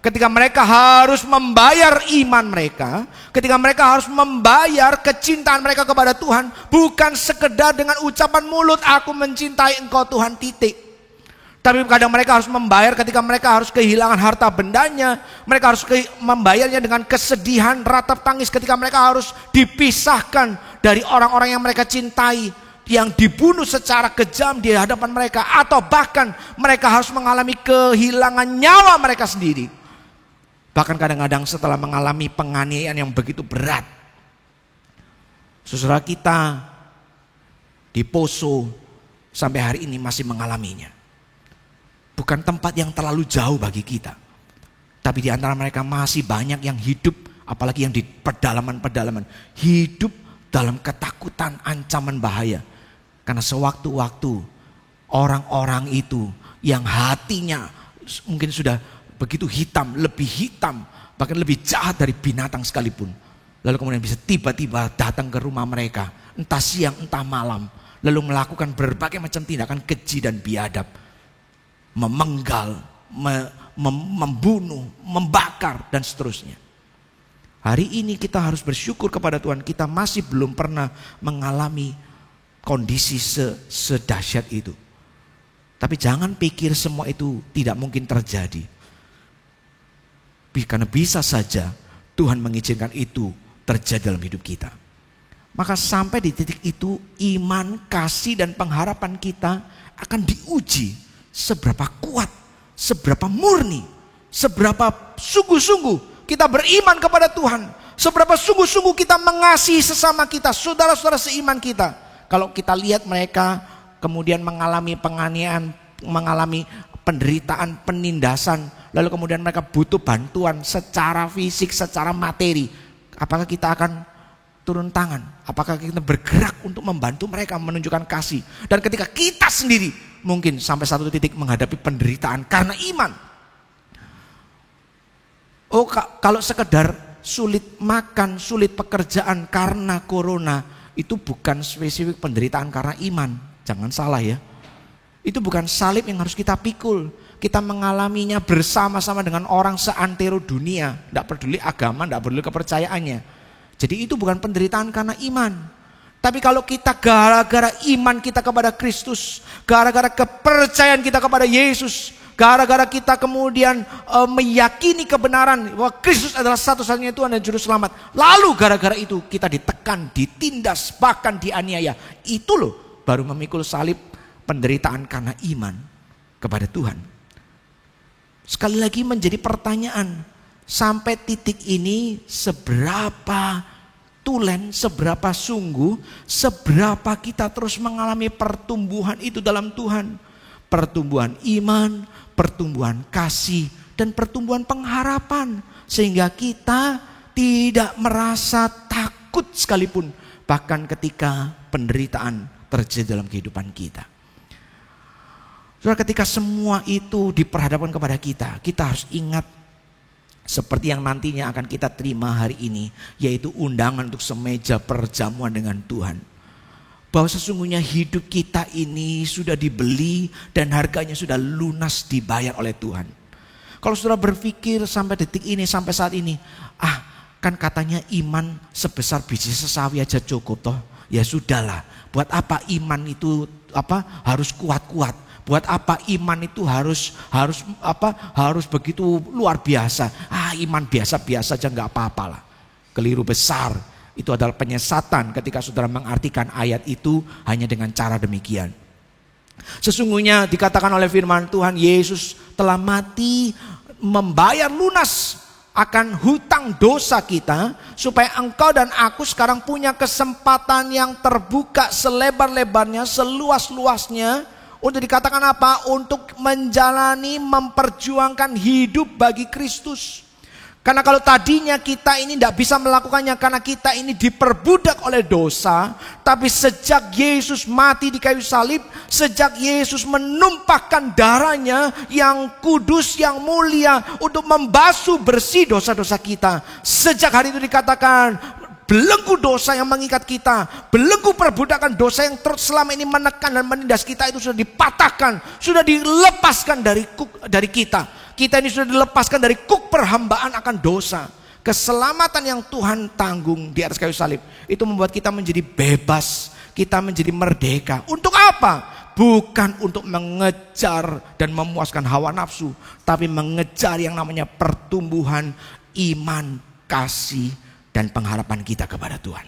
Ketika mereka harus membayar iman mereka, ketika mereka harus membayar kecintaan mereka kepada Tuhan, bukan sekedar dengan ucapan mulut, aku mencintai engkau Tuhan, titik. Tapi kadang mereka harus membayar ketika mereka harus kehilangan harta bendanya, mereka harus membayarnya dengan kesedihan, ratap tangis ketika mereka harus dipisahkan dari orang-orang yang mereka cintai, yang dibunuh secara kejam di hadapan mereka, atau bahkan mereka harus mengalami kehilangan nyawa mereka sendiri. Bahkan kadang-kadang setelah mengalami penganiayaan yang begitu berat, saudara kita di Poso sampai hari ini masih mengalaminya. Bukan tempat yang terlalu jauh bagi kita, tapi di antara mereka masih banyak yang hidup, apalagi yang di pedalaman-pedalaman, hidup dalam ketakutan, ancaman bahaya. Karena sewaktu-waktu orang-orang itu yang hatinya mungkin sudah begitu hitam, lebih hitam, bahkan lebih jahat dari binatang sekalipun, lalu kemudian bisa tiba-tiba datang ke rumah mereka, entah siang entah malam, lalu melakukan berbagai macam tindakan keji dan biadab, memenggal, membunuh, membakar, dan seterusnya. Hari ini kita harus bersyukur kepada Tuhan, kita masih belum pernah mengalami kondisi sedahsyat itu. Tapi jangan pikir semua itu tidak mungkin terjadi. Karena bisa saja Tuhan mengizinkan itu terjadi dalam hidup kita. Maka sampai di titik itu, iman, kasih, dan pengharapan kita akan diuji. Seberapa kuat, seberapa murni, seberapa sungguh-sungguh kita beriman kepada Tuhan, seberapa sungguh-sungguh kita mengasihi sesama kita, saudara-saudara seiman kita. Kalau kita lihat mereka kemudian mengalami penganiayaan, mengalami penderitaan, penindasan, lalu kemudian mereka butuh bantuan secara fisik, secara materi, apakah kita akan turun tangan? Apakah kita bergerak untuk membantu mereka, menunjukkan kasih? Dan ketika kita sendiri mungkin sampai satu titik menghadapi penderitaan karena iman. Oh, kalau sekedar sulit makan, sulit pekerjaan karena corona, itu bukan spesifik penderitaan karena iman. Jangan salah ya. Itu bukan salib yang harus kita pikul. Kita mengalaminya bersama-sama dengan orang seantero dunia. Tidak peduli agama, tidak peduli kepercayaannya. Jadi itu bukan penderitaan karena iman. Tapi kalau kita gara-gara iman kita kepada Kristus, gara-gara kepercayaan kita kepada Yesus, gara-gara kita kemudian meyakini kebenaran bahwa Kristus adalah satu-satunya Tuhan dan Juru Selamat, lalu gara-gara itu kita ditekan, ditindas, bahkan dianiaya, itu loh baru memikul salib, penderitaan karena iman kepada Tuhan. Sekali lagi menjadi pertanyaan, sampai titik ini seberapa tulen, seberapa sungguh, seberapa kita terus mengalami pertumbuhan itu dalam Tuhan. Pertumbuhan iman, pertumbuhan kasih, dan pertumbuhan pengharapan. Sehingga kita tidak merasa takut sekalipun, bahkan ketika penderitaan terjadi dalam kehidupan kita. Saudara, ketika semua itu diperhadapkan kepada kita, kita harus ingat seperti yang nantinya akan kita terima hari ini, yaitu undangan untuk semeja perjamuan dengan Tuhan. bahwa sesungguhnya hidup kita ini sudah dibeli dan harganya sudah lunas dibayar oleh Tuhan. Kalau saudara berpikir sampai detik ini, sampai saat ini, kan katanya iman sebesar biji sesawi aja cukup toh. Ya sudahlah, buat apa iman itu harus kuat-kuat? Buat apa iman itu harus begitu luar biasa? Iman biasa-biasa aja nggak apa-apalah. Keliru besar. Itu adalah penyesatan ketika saudara mengartikan ayat itu hanya dengan cara demikian. Sesungguhnya dikatakan oleh firman Tuhan, Yesus telah mati membayar lunas akan hutang dosa kita, supaya engkau dan aku sekarang punya kesempatan yang terbuka selebar-lebarnya, seluas-luasnya, untuk dikatakan apa? Untuk menjalani, memperjuangkan hidup bagi Kristus. Karena kalau tadinya kita ini tidak bisa melakukannya karena kita ini diperbudak oleh dosa. Tapi sejak Yesus mati di kayu salib, sejak Yesus menumpahkan darahnya yang kudus, yang mulia, untuk membasuh bersih dosa-dosa kita. Sejak hari itu dikatakan, belenggu dosa yang mengikat kita, belenggu perbudakan dosa yang selama ini menekan dan menindas kita itu sudah dipatahkan, sudah dilepaskan dari kita. Kita ini sudah dilepaskan dari kuk perhambaan akan dosa. Keselamatan yang Tuhan tanggung di atas kayu salib itu membuat kita menjadi bebas, kita menjadi merdeka. Untuk apa? Bukan untuk mengejar dan memuaskan hawa nafsu, tapi mengejar yang namanya pertumbuhan iman, kasih, dan pengharapan kita kepada Tuhan.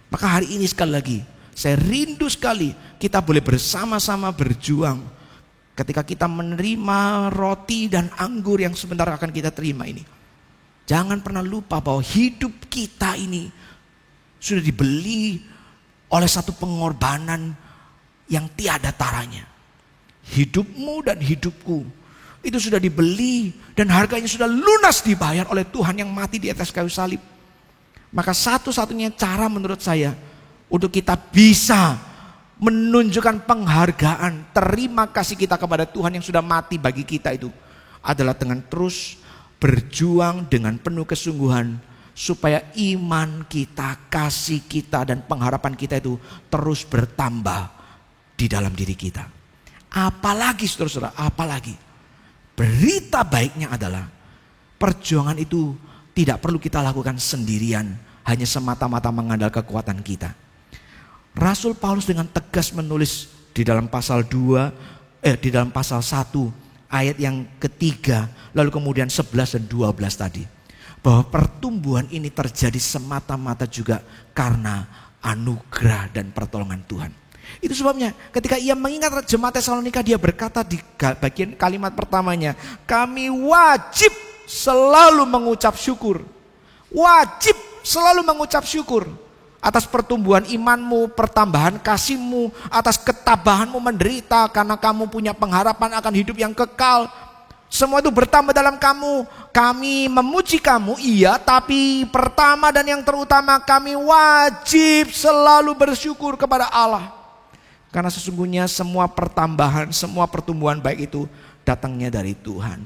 Maka hari ini sekali lagi, saya rindu sekali kita boleh bersama-sama berjuang. Ketika kita menerima roti dan anggur yang sebentar akan kita terima ini, jangan pernah lupa bahwa hidup kita ini sudah dibeli oleh satu pengorbanan yang tiada taranya. Hidupmu dan hidupku itu sudah dibeli dan harganya sudah lunas dibayar oleh Tuhan yang mati di atas kayu salib. Maka satu-satunya cara menurut saya untuk kita bisa menunjukkan penghargaan, terima kasih kita kepada Tuhan yang sudah mati bagi kita itu adalah dengan terus berjuang dengan penuh kesungguhan supaya iman kita, kasih kita, dan pengharapan kita itu terus bertambah di dalam diri kita. Apalagi saudara-saudara, apalagi berita baiknya adalah perjuangan itu tidak perlu kita lakukan sendirian, hanya semata-mata mengandalkan kekuatan kita. Rasul Paulus dengan tegas menulis di dalam pasal 1 ayat yang ketiga, lalu kemudian 11 dan 12 tadi, bahwa pertumbuhan ini terjadi semata-mata juga karena anugerah dan pertolongan Tuhan. Itu sebabnya ketika ia mengingat jemaat Tesalonika, dia berkata di bagian kalimat pertamanya, kami wajib selalu mengucap syukur. Wajib selalu mengucap syukur atas pertumbuhan imanmu, pertambahan kasihmu, atas ketabahanmu menderita karena kamu punya pengharapan akan hidup yang kekal. Semua itu bertambah dalam kamu. Kami memuji kamu, iya, tapi pertama dan yang terutama kami wajib selalu bersyukur kepada Allah. Karena sesungguhnya semua pertambahan, semua pertumbuhan baik itu datangnya dari Tuhan.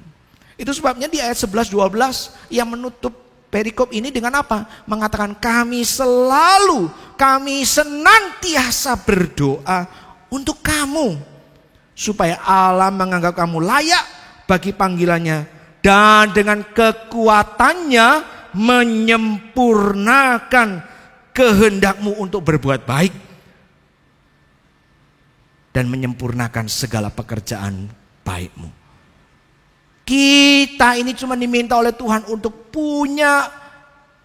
Itu sebabnya di ayat 11-12 yang menutup perikop ini dengan apa? Mengatakan kami senantiasa berdoa untuk kamu, supaya Allah menganggap kamu layak bagi panggilannya, dan dengan kekuatannya menyempurnakan kehendakmu untuk berbuat baik dan menyempurnakan segala pekerjaan baikmu. Kita ini cuma diminta oleh Tuhan untuk punya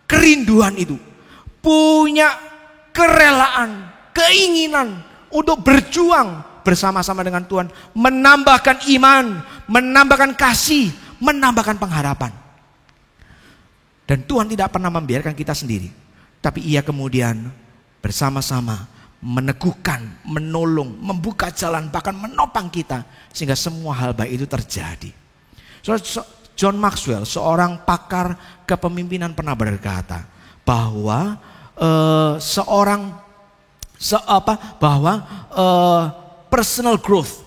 kerinduan itu, punya kerelaan, keinginan untuk berjuang bersama-sama dengan Tuhan, menambahkan iman, menambahkan kasih, menambahkan pengharapan. Dan Tuhan tidak pernah membiarkan kita sendiri, tapi Ia kemudian bersama-sama meneguhkan, menolong, membuka jalan, bahkan menopang kita sehingga semua hal baik itu terjadi. John Maxwell, seorang pakar kepemimpinan, pernah berkata bahwa personal growth,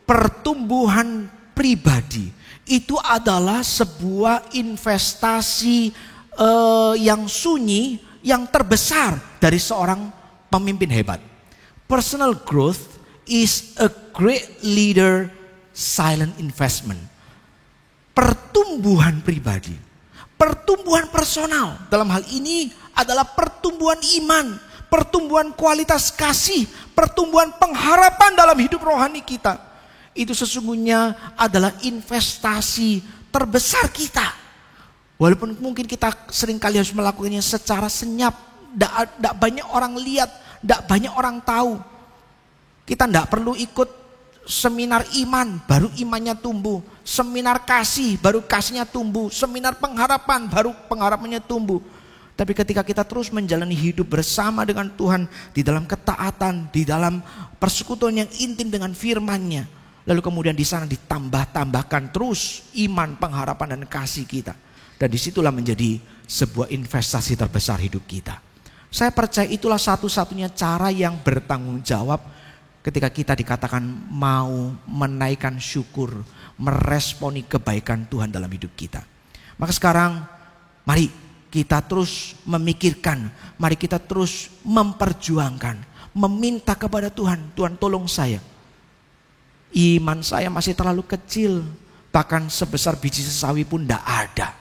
pertumbuhan pribadi itu adalah sebuah investasi yang sunyi, yang terbesar dari seorang pemimpin hebat. Personal growth is a great leader silent investment. Pertumbuhan pribadi, pertumbuhan personal dalam hal ini adalah pertumbuhan iman, pertumbuhan kualitas kasih, pertumbuhan pengharapan dalam hidup rohani kita. Itu sesungguhnya adalah investasi terbesar kita. Walaupun mungkin kita seringkali harus melakukannya secara senyap, tidak banyak orang lihat, tidak banyak orang tahu. Kita tidak perlu ikut seminar iman, baru imannya tumbuh. Seminar kasih, baru kasihnya tumbuh. Seminar pengharapan, baru pengharapannya tumbuh. Tapi ketika kita terus menjalani hidup bersama dengan Tuhan, di dalam ketaatan, di dalam persekutuan yang intim dengan firman-Nya, lalu kemudian di sana ditambah-tambahkan terus iman, pengharapan, dan kasih kita. Dan disitulah menjadi sebuah investasi terbesar hidup kita. Saya percaya itulah satu-satunya cara yang bertanggung jawab ketika kita dikatakan mau menaikkan syukur, meresponi kebaikan Tuhan dalam hidup kita. Maka sekarang mari kita terus memikirkan, mari kita terus memperjuangkan, meminta kepada Tuhan, Tuhan tolong saya. Iman saya masih terlalu kecil, bahkan sebesar biji sesawi pun tidak ada.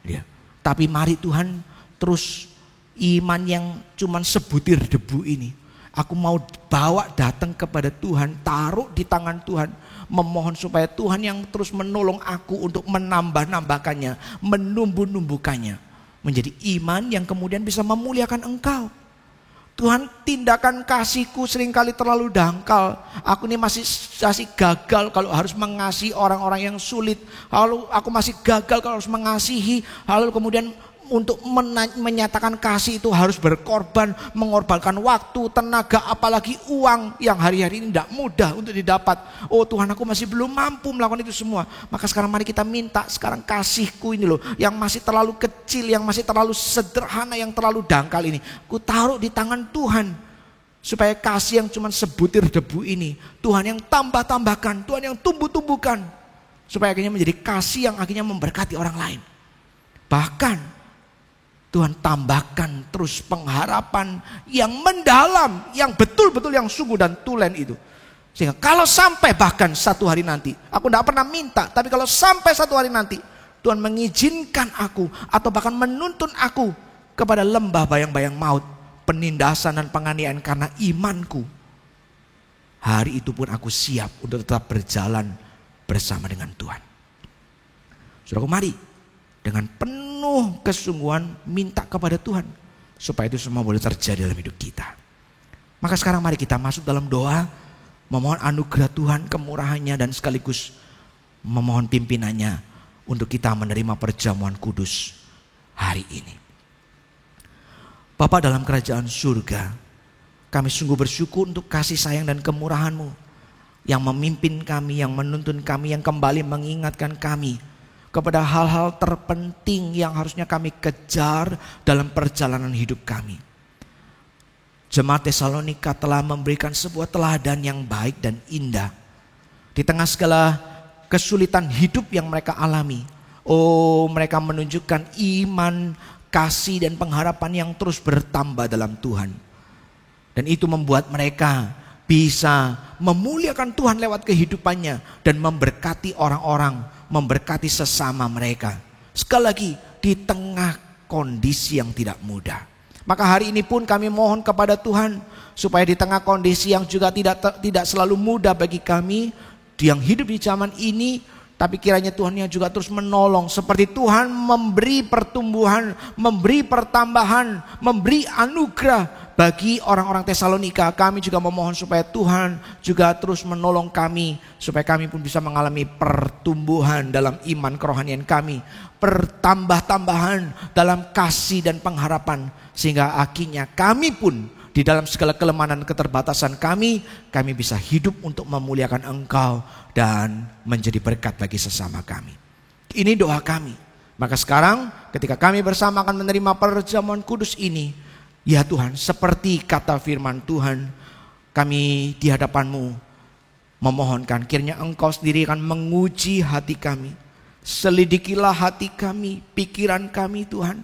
Ya. Tapi mari Tuhan terus iman yang cuman sebutir debu ini, aku mau bawa datang kepada Tuhan, taruh di tangan Tuhan, memohon supaya Tuhan yang terus menolong aku untuk menambah-nambahkannya, menumbuh-numbuhkannya, menjadi iman yang kemudian bisa memuliakan Engkau. Tuhan, tindakan kasih-Ku seringkali terlalu dangkal. Aku ini masih gagal kalau harus mengasihi orang-orang yang sulit. Lalu aku masih gagal kalau harus mengasihi. Lalu kemudian untuk menyatakan kasih itu harus berkorban, mengorbankan waktu, tenaga, apalagi uang yang hari-hari ini tidak mudah untuk didapat. Oh Tuhan, aku masih belum mampu melakukan itu semua. Maka sekarang mari kita minta sekarang kasih-Ku ini loh, yang masih terlalu kecil, yang masih terlalu sederhana, yang terlalu dangkal ini, Ku taruh di tangan Tuhan. Supaya kasih yang cuma sebutir debu ini, Tuhan yang tambah-tambahkan, Tuhan yang tumbuh-tumbuhkan. Supaya akhirnya menjadi kasih yang akhirnya memberkati orang lain. Bahkan Tuhan tambahkan terus pengharapan yang mendalam, yang betul-betul yang sungguh dan tulen itu. Sehingga kalau sampai bahkan satu hari nanti, aku tidak pernah minta, tapi kalau sampai satu hari nanti, Tuhan mengizinkan aku atau bahkan menuntun aku kepada lembah bayang-bayang maut, penindasan dan penganiayaan karena imanku. Hari itu pun aku siap untuk tetap berjalan bersama dengan Tuhan. Saudaraku, mari dengan penuh kesungguhan minta kepada Tuhan supaya itu semua boleh terjadi dalam hidup kita. Maka sekarang mari kita masuk dalam doa, memohon anugerah Tuhan, kemurahannya, dan sekaligus memohon pimpinannya untuk kita menerima perjamuan kudus hari ini. Bapa dalam kerajaan surga, kami sungguh bersyukur untuk kasih sayang dan kemurahan-Mu yang memimpin kami, yang menuntun kami, yang kembali mengingatkan kami kepada hal-hal terpenting yang harusnya kami kejar dalam perjalanan hidup kami. Jemaat Tesalonika telah memberikan sebuah teladan yang baik dan indah. Di tengah segala kesulitan hidup yang mereka alami, mereka menunjukkan iman, kasih, dan pengharapan yang terus bertambah dalam Tuhan. Dan itu membuat mereka bisa memuliakan Tuhan lewat kehidupannya dan memberkati orang-orang, memberkati sesama mereka. Sekali lagi, di tengah kondisi yang tidak mudah. Maka hari ini pun kami mohon kepada Tuhan supaya di tengah kondisi yang juga tidak selalu mudah bagi kami yang hidup di zaman ini, tapi kiranya Tuhan yang juga terus menolong, seperti Tuhan memberi pertumbuhan, memberi pertambahan, memberi anugerah bagi orang-orang Tesalonika. Kami juga memohon supaya Tuhan juga terus menolong kami, supaya kami pun bisa mengalami pertumbuhan dalam iman kerohanian kami, pertambah-tambahan dalam kasih dan pengharapan, sehingga akhirnya kami pun di dalam segala kelemahan dan keterbatasan kami bisa hidup untuk memuliakan Engkau dan menjadi berkat bagi sesama kami. Ini doa kami. Maka sekarang ketika kami bersama akan menerima perjamuan kudus ini, ya Tuhan, seperti kata firman Tuhan, kami di hadapan-Mu memohonkan kiranya Engkau sendiri akan menguji hati kami. Selidikilah hati kami, pikiran kami Tuhan.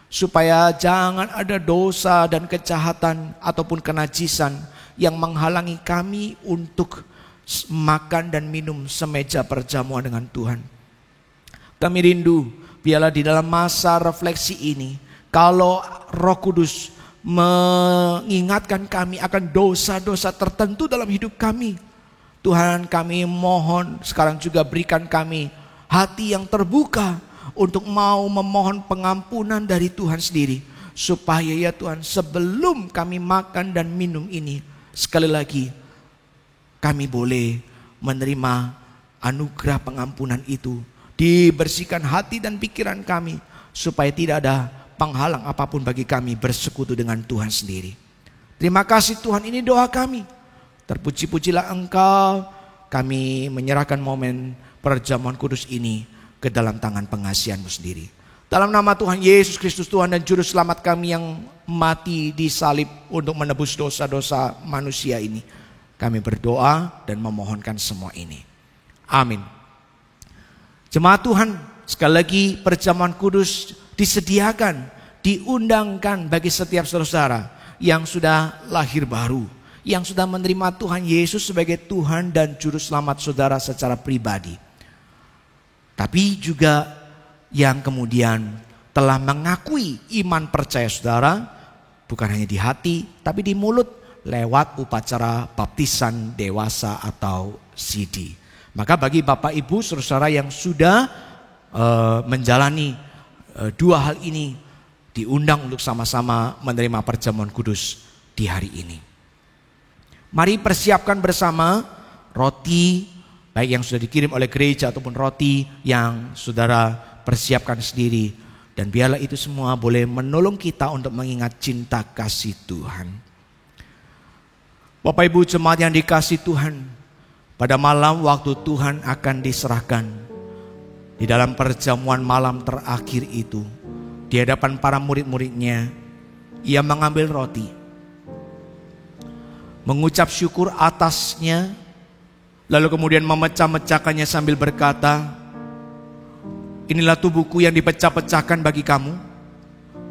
supaya jangan ada dosa dan kejahatan ataupun kenajisan yang menghalangi kami untuk makan dan minum semeja perjamuan dengan Tuhan. Kami rindu biarlah di dalam masa refleksi ini, kalau Roh Kudus mengingatkan kami akan dosa-dosa tertentu dalam hidup kami, Tuhan, kami mohon sekarang juga berikan kami hati yang terbuka untuk mau memohon pengampunan dari Tuhan sendiri. Supaya ya Tuhan, sebelum kami makan dan minum ini, sekali lagi kami boleh menerima anugerah pengampunan itu. Dibersihkan hati dan pikiran kami, supaya tidak ada penghalang apapun bagi kami bersekutu dengan Tuhan sendiri. Terima kasih Tuhan, ini doa kami. Terpuji-pujilah Engkau. Kami menyerahkan momen perjamuan kudus ini ke dalam tangan pengasihan-Mu sendiri. Dalam nama Tuhan Yesus Kristus, Tuhan dan Juru Selamat kami yang mati di salib untuk menebus dosa-dosa manusia ini, kami berdoa dan memohonkan semua ini. Amin. Jemaat Tuhan, sekali lagi perjamuan kudus disediakan, diundangkan bagi setiap saudara yang sudah lahir baru, yang sudah menerima Tuhan Yesus sebagai Tuhan dan Juru Selamat saudara secara pribadi. Tapi juga yang kemudian telah mengakui iman percaya saudara, bukan hanya di hati tapi di mulut lewat upacara baptisan dewasa atau CD. Maka bagi Bapak Ibu saudara yang sudah menjalani dua hal ini, diundang untuk sama-sama menerima perjamuan kudus di hari ini. Mari persiapkan bersama roti, baik yang sudah dikirim oleh gereja ataupun roti yang saudara persiapkan sendiri. Dan biarlah itu semua boleh menolong kita untuk mengingat cinta kasih Tuhan. Bapak Ibu jemaat yang dikasihi Tuhan, pada malam waktu Tuhan akan diserahkan, di dalam perjamuan malam terakhir itu, di hadapan para murid-muridnya, ia mengambil roti, mengucap syukur atasnya, lalu kemudian memecah-mecahkannya sambil berkata, inilah tubuhku yang dipecah-pecahkan bagi kamu.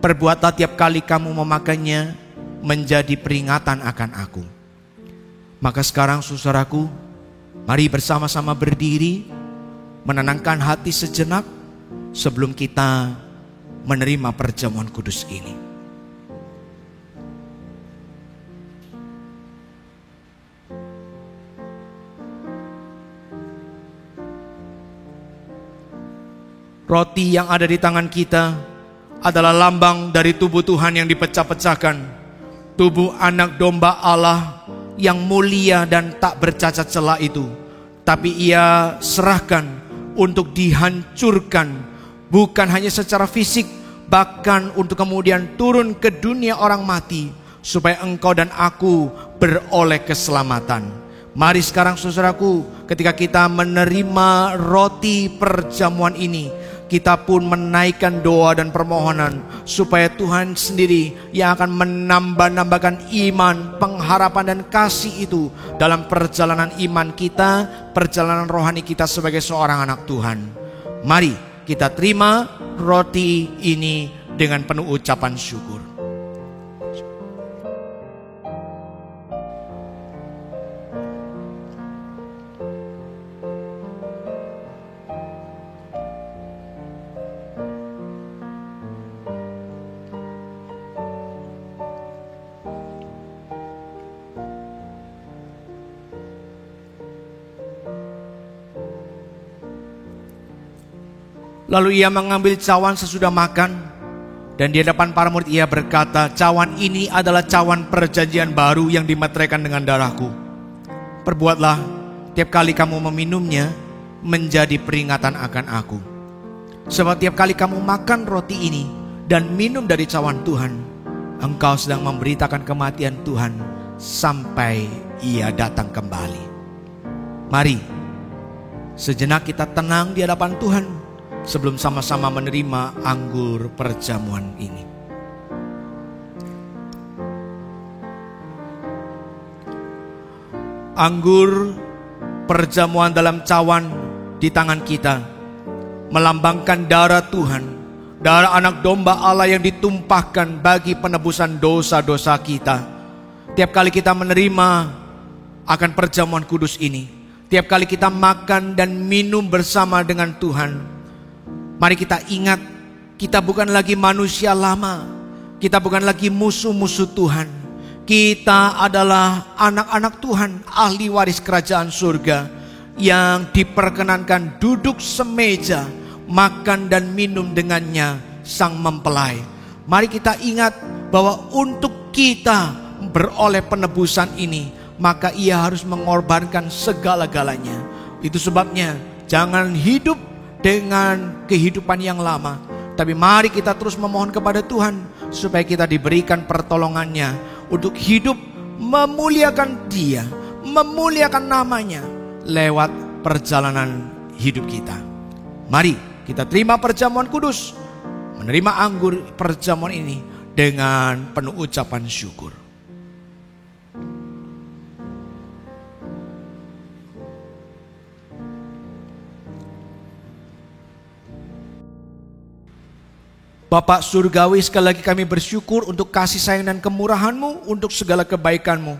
Perbuatlah tiap kali kamu memakannya menjadi peringatan akan aku. Maka sekarang saudaraku, mari bersama-sama berdiri, menenangkan hati sejenak sebelum kita menerima perjamuan kudus ini. Roti yang ada di tangan kita adalah lambang dari tubuh Tuhan yang dipecah-pecahkan. Tubuh anak domba Allah yang mulia dan tak bercacat celah itu. Tapi ia serahkan untuk dihancurkan. Bukan hanya secara fisik, bahkan untuk kemudian turun ke dunia orang mati. Supaya engkau dan aku beroleh keselamatan. Mari sekarang saudaraku, ketika kita menerima roti perjamuan ini, kita pun menaikkan doa dan permohonan supaya Tuhan sendiri yang akan menambah-nambahkan iman, pengharapan dan kasih itu dalam perjalanan iman kita, perjalanan rohani kita sebagai seorang anak Tuhan. Mari kita terima roti ini dengan penuh ucapan syukur. Lalu ia mengambil cawan sesudah makan, dan di hadapan para murid ia berkata, cawan ini adalah cawan perjanjian baru yang dimeteraikan dengan darahku. Perbuatlah tiap kali kamu meminumnya menjadi peringatan akan aku. Sebab tiap kali kamu makan roti ini dan minum dari cawan Tuhan, engkau sedang memberitakan kematian Tuhan sampai ia datang kembali. Mari sejenak kita tenang di hadapan Tuhan sebelum sama-sama menerima anggur perjamuan ini. Anggur perjamuan dalam cawan di tangan kita melambangkan darah Tuhan darah anak domba Allah yang ditumpahkan bagi penebusan dosa-dosa kita. Tiap kali kita menerima akan perjamuan kudus ini, tiap kali kita makan dan minum bersama dengan Tuhan, mari kita ingat, kita bukan lagi manusia lama, kita bukan lagi musuh-musuh Tuhan. Kita adalah anak-anak Tuhan, ahli waris kerajaan surga, yang diperkenankan duduk semeja, makan dan minum dengannya sang mempelai. Mari kita ingat bahwa untuk kita beroleh penebusan ini, maka ia harus mengorbankan segala-galanya. Itu sebabnya jangan hidup dengan kehidupan yang lama, tapi mari kita terus memohon kepada Tuhan supaya kita diberikan pertolongannya untuk hidup memuliakan Dia, memuliakan namanya lewat perjalanan hidup kita. Mari kita terima perjamuan kudus, menerima anggur perjamuan ini dengan penuh ucapan syukur. Bapak Surgawi, sekali lagi kami bersyukur untuk kasih sayang dan kemurahan-Mu, untuk segala kebaikan-Mu.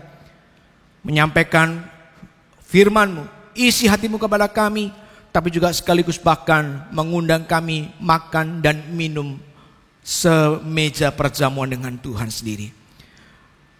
Menyampaikan firman-Mu, isi hati-Mu kepada kami, tapi juga sekaligus bahkan mengundang kami makan dan minum semeja perjamuan dengan Tuhan sendiri.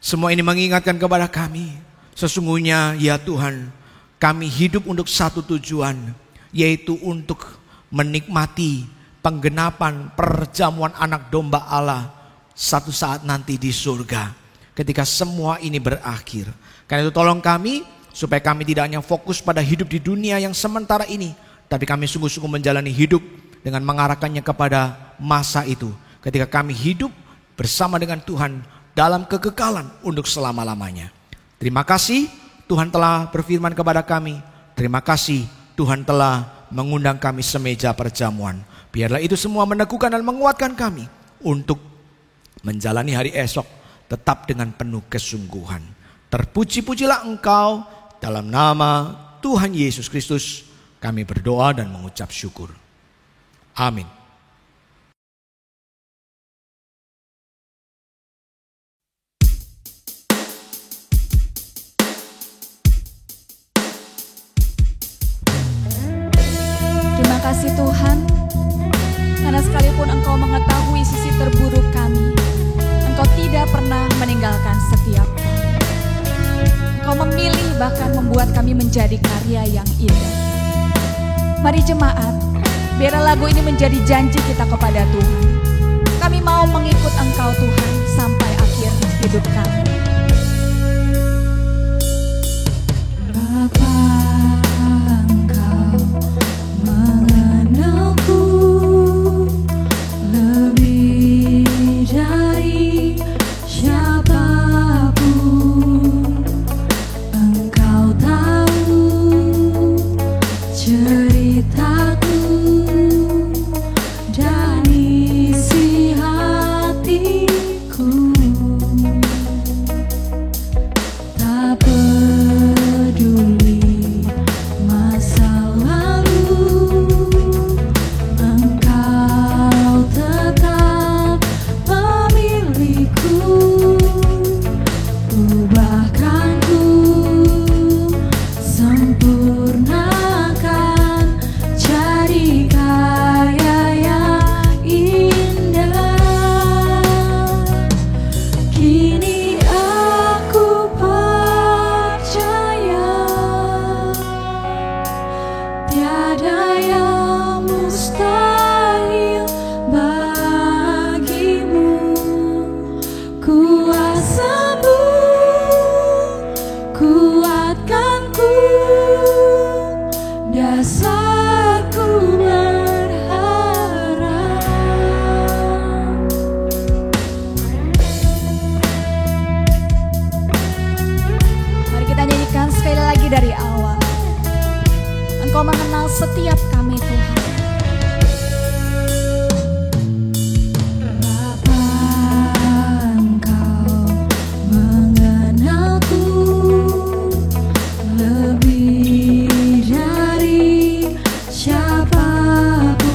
Semua ini mengingatkan kepada kami, sesungguhnya ya Tuhan, kami hidup untuk satu tujuan, yaitu untuk menikmati penggenapan perjamuan anak domba Allah satu saat nanti di surga, ketika semua ini berakhir. Karena itu tolong kami, supaya kami tidak hanya fokus pada hidup di dunia yang sementara ini, tapi kami sungguh-sungguh menjalani hidup dengan mengarahkannya kepada masa itu, ketika kami hidup bersama dengan Tuhan dalam kekekalan untuk selama-lamanya. Terima kasih Tuhan telah berfirman kepada kami. Terima kasih Tuhan telah mengundang kami semeja perjamuan. Biarlah itu semua meneguhkan dan menguatkan kami untuk menjalani hari esok tetap dengan penuh kesungguhan. Terpuji-pujilah Engkau, dalam nama Tuhan Yesus Kristus kami berdoa dan mengucap syukur. Amin. Terima kasih Tuhan, karena sekalipun Engkau mengetahui sisi terburuk kami, Engkau tidak pernah meninggalkan setiap kami. Engkau memilih bahkan membuat kami menjadi karya yang indah. Mari jemaat, biarlah lagu ini menjadi janji kita kepada Tuhan. Kami mau mengikut Engkau Tuhan sampai akhir hidup kami. Bapa, Engkau mengenalku lebih dari siapapun. Engkau tahu ceritaku dan isi hatiku. Tak peduli masa lalu, Engkau tetap memilihku. Ubahkanku, sempurnakan, jadi karya yang indah. Kini aku percaya, tiada yang mustahil bagimu. Kuasamu kuatkanku, dasarku berharap. Mari kita nyanyikan sekali lagi dari awal. Engkau mengenal setiap kami Tuhan. Bapa, Engkau mengenalku lebih dari siapapun.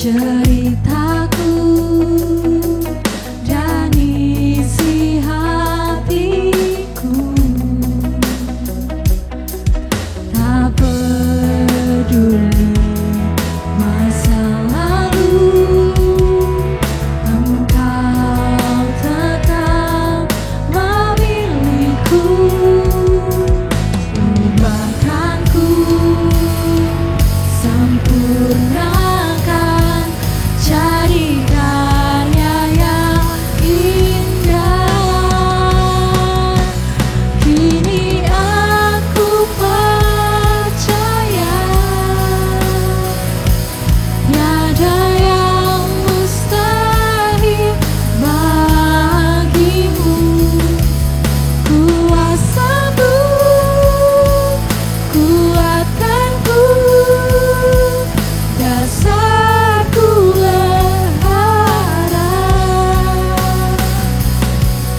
ceritaku dan isi hatiku. Tak peduli masa lalu, Engkau tetap memilihku. Ubahkanku, sempurnakan, jadi karya yang indah. Kini aku percaya, tiada yang mustahil bagimu. Kuasa-Mu, kuatkanku, dasarku berharap.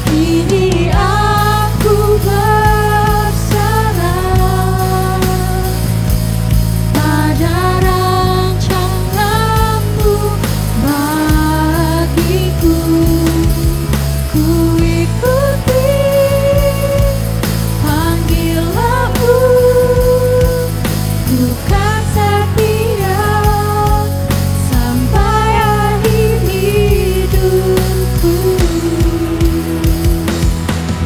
Kini aku berserah pada rancangan-Mu bagiku. Ku ikuti panggilan-Mu, ku kan setia sampai akhir hidupku.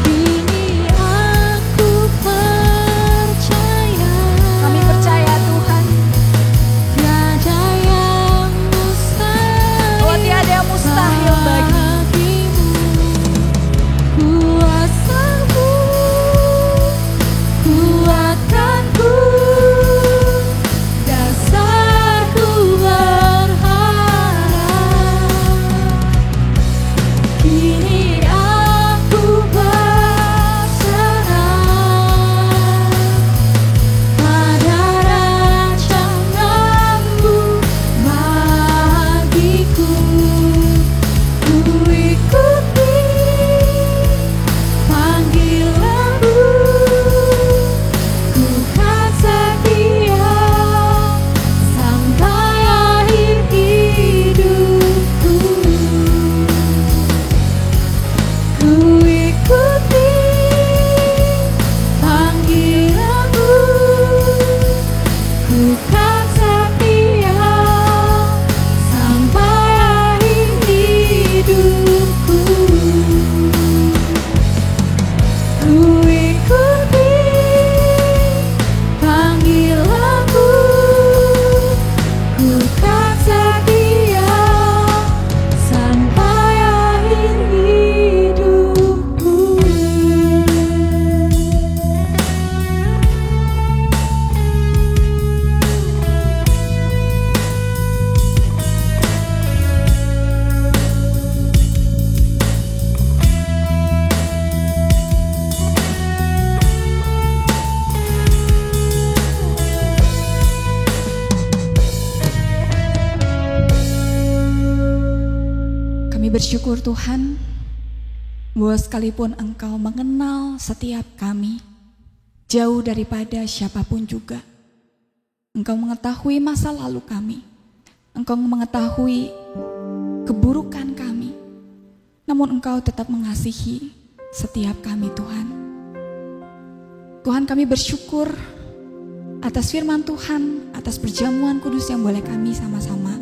Kini aku percaya, Kami percaya Tuhan, tiada yang mustahil bahwa tiada yang mustahil bagi bagimu. Kuasa-Mu, kuatkanku, dasarku berharap. Kini aku berserah pada rancangan-Mu bagiku. Ku ikuti panggilan-Mu, ku kan setia sampai akhir hidupku. Ku ikuti panggilan-Mu, ku kan setia sampai akhir hidupku. Ku ikuti panggilan-Mu, ku kan setia sampai akhir hidupku. Kami bersyukur Tuhan, bahwa sekalipun Engkau mengenal setiap kami, jauh daripada siapapun juga. Engkau mengetahui masa lalu kami, Engkau mengetahui keburukan kami, namun Engkau tetap mengasihi setiap kami Tuhan. Tuhan, kami bersyukur atas firman Tuhan, atas perjamuan kudus yang boleh kami sama-sama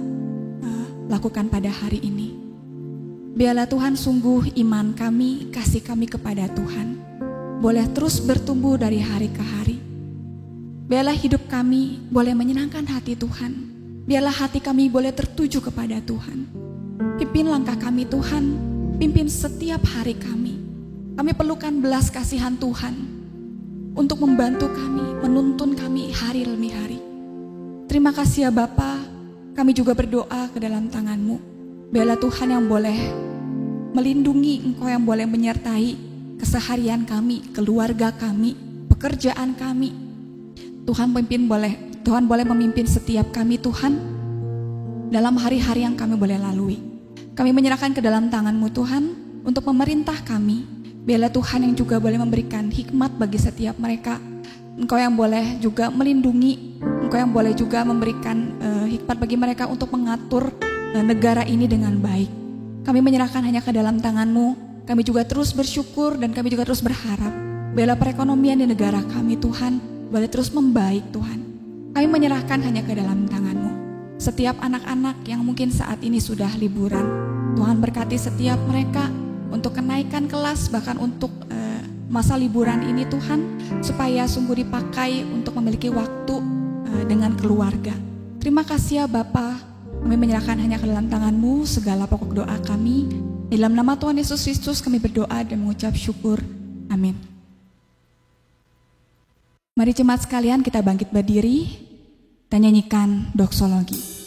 lakukan pada hari ini. Biarlah Tuhan sungguh iman kami, kasih kami kepada Tuhan boleh terus bertumbuh dari hari ke hari. Biarlah hidup kami boleh menyenangkan hati Tuhan. Biarlah hati kami boleh tertuju kepada Tuhan. Pimpin langkah kami Tuhan, pimpin setiap hari kami. Kami perlukan belas kasihan Tuhan untuk membantu kami, menuntun kami hari demi hari. Terima kasih ya Bapa, kami juga berdoa ke dalam tangan-Mu. Biarlah Tuhan yang boleh melindungi, Engkau yang boleh menyertai keseharian kami, keluarga kami, pekerjaan kami. Tuhan boleh memimpin setiap kami Tuhan dalam hari-hari yang kami boleh lalui. Kami menyerahkan ke dalam tangan-Mu Tuhan untuk memerintah kami. Biarlah Tuhan yang juga boleh memberikan hikmat bagi setiap mereka. Engkau yang boleh juga melindungi, Engkau yang boleh juga memberikan hikmat bagi mereka untuk mengatur negara ini dengan baik. Kami menyerahkan hanya ke dalam tangan-Mu. Kami juga terus bersyukur dan kami juga terus berharap biarlah perekonomian di negara kami Tuhan boleh terus membaik Tuhan. Kami menyerahkan hanya ke dalam tangan-Mu. Setiap anak-anak yang mungkin saat ini sudah liburan, Tuhan berkati setiap mereka untuk kenaikan kelas, bahkan untuk masa liburan ini Tuhan, supaya sungguh dipakai untuk memiliki waktu dengan keluarga. Terima kasih ya Bapa, kami menyerahkan hanya ke dalam tangan-Mu segala pokok doa kami. Di dalam nama Tuhan Yesus Kristus kami berdoa dan mengucap syukur. Amin. Mari jemaat sekalian kita bangkit berdiri dan nyanyikan doksologi.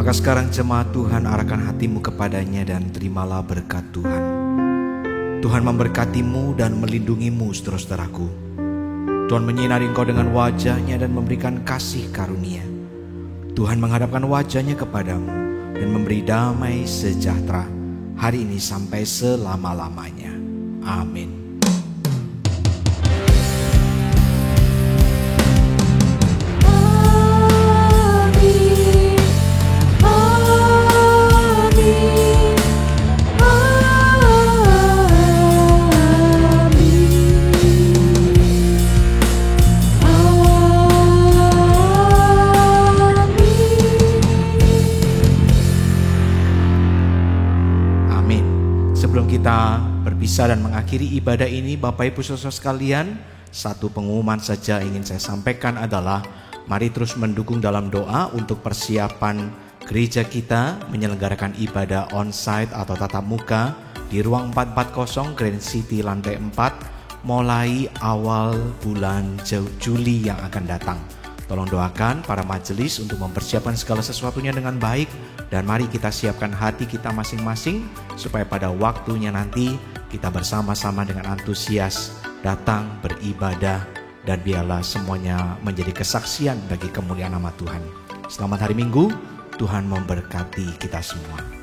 Sekarang jemaat Tuhan, arahkan hatimu kepadanya dan terimalah berkat Tuhan. Tuhan memberkatimu dan melindungimu, saudara-saudaraku. Tuhan menyinari engkau dengan wajahnya dan memberikan kasih karunia. Tuhan menghadapkan wajahnya kepadamu dan memberi damai sejahtera hari ini sampai selama-lamanya. Amin. Kita berpisah dan mengakhiri ibadah ini, Bapak Ibu Saudara sekalian, satu pengumuman saja ingin saya sampaikan adalah mari terus mendukung dalam doa untuk persiapan gereja kita menyelenggarakan ibadah onsite atau tatap muka di ruang 440 Grand City lantai 4 mulai awal bulan Juli yang akan datang. Tolong doakan para majelis untuk mempersiapkan segala sesuatunya dengan baik. Dan mari kita siapkan hati kita masing-masing supaya pada waktunya nanti kita bersama-sama dengan antusias datang beribadah. Dan biarlah semuanya menjadi kesaksian bagi kemuliaan nama Tuhan. Selamat hari Minggu, Tuhan memberkati kita semua.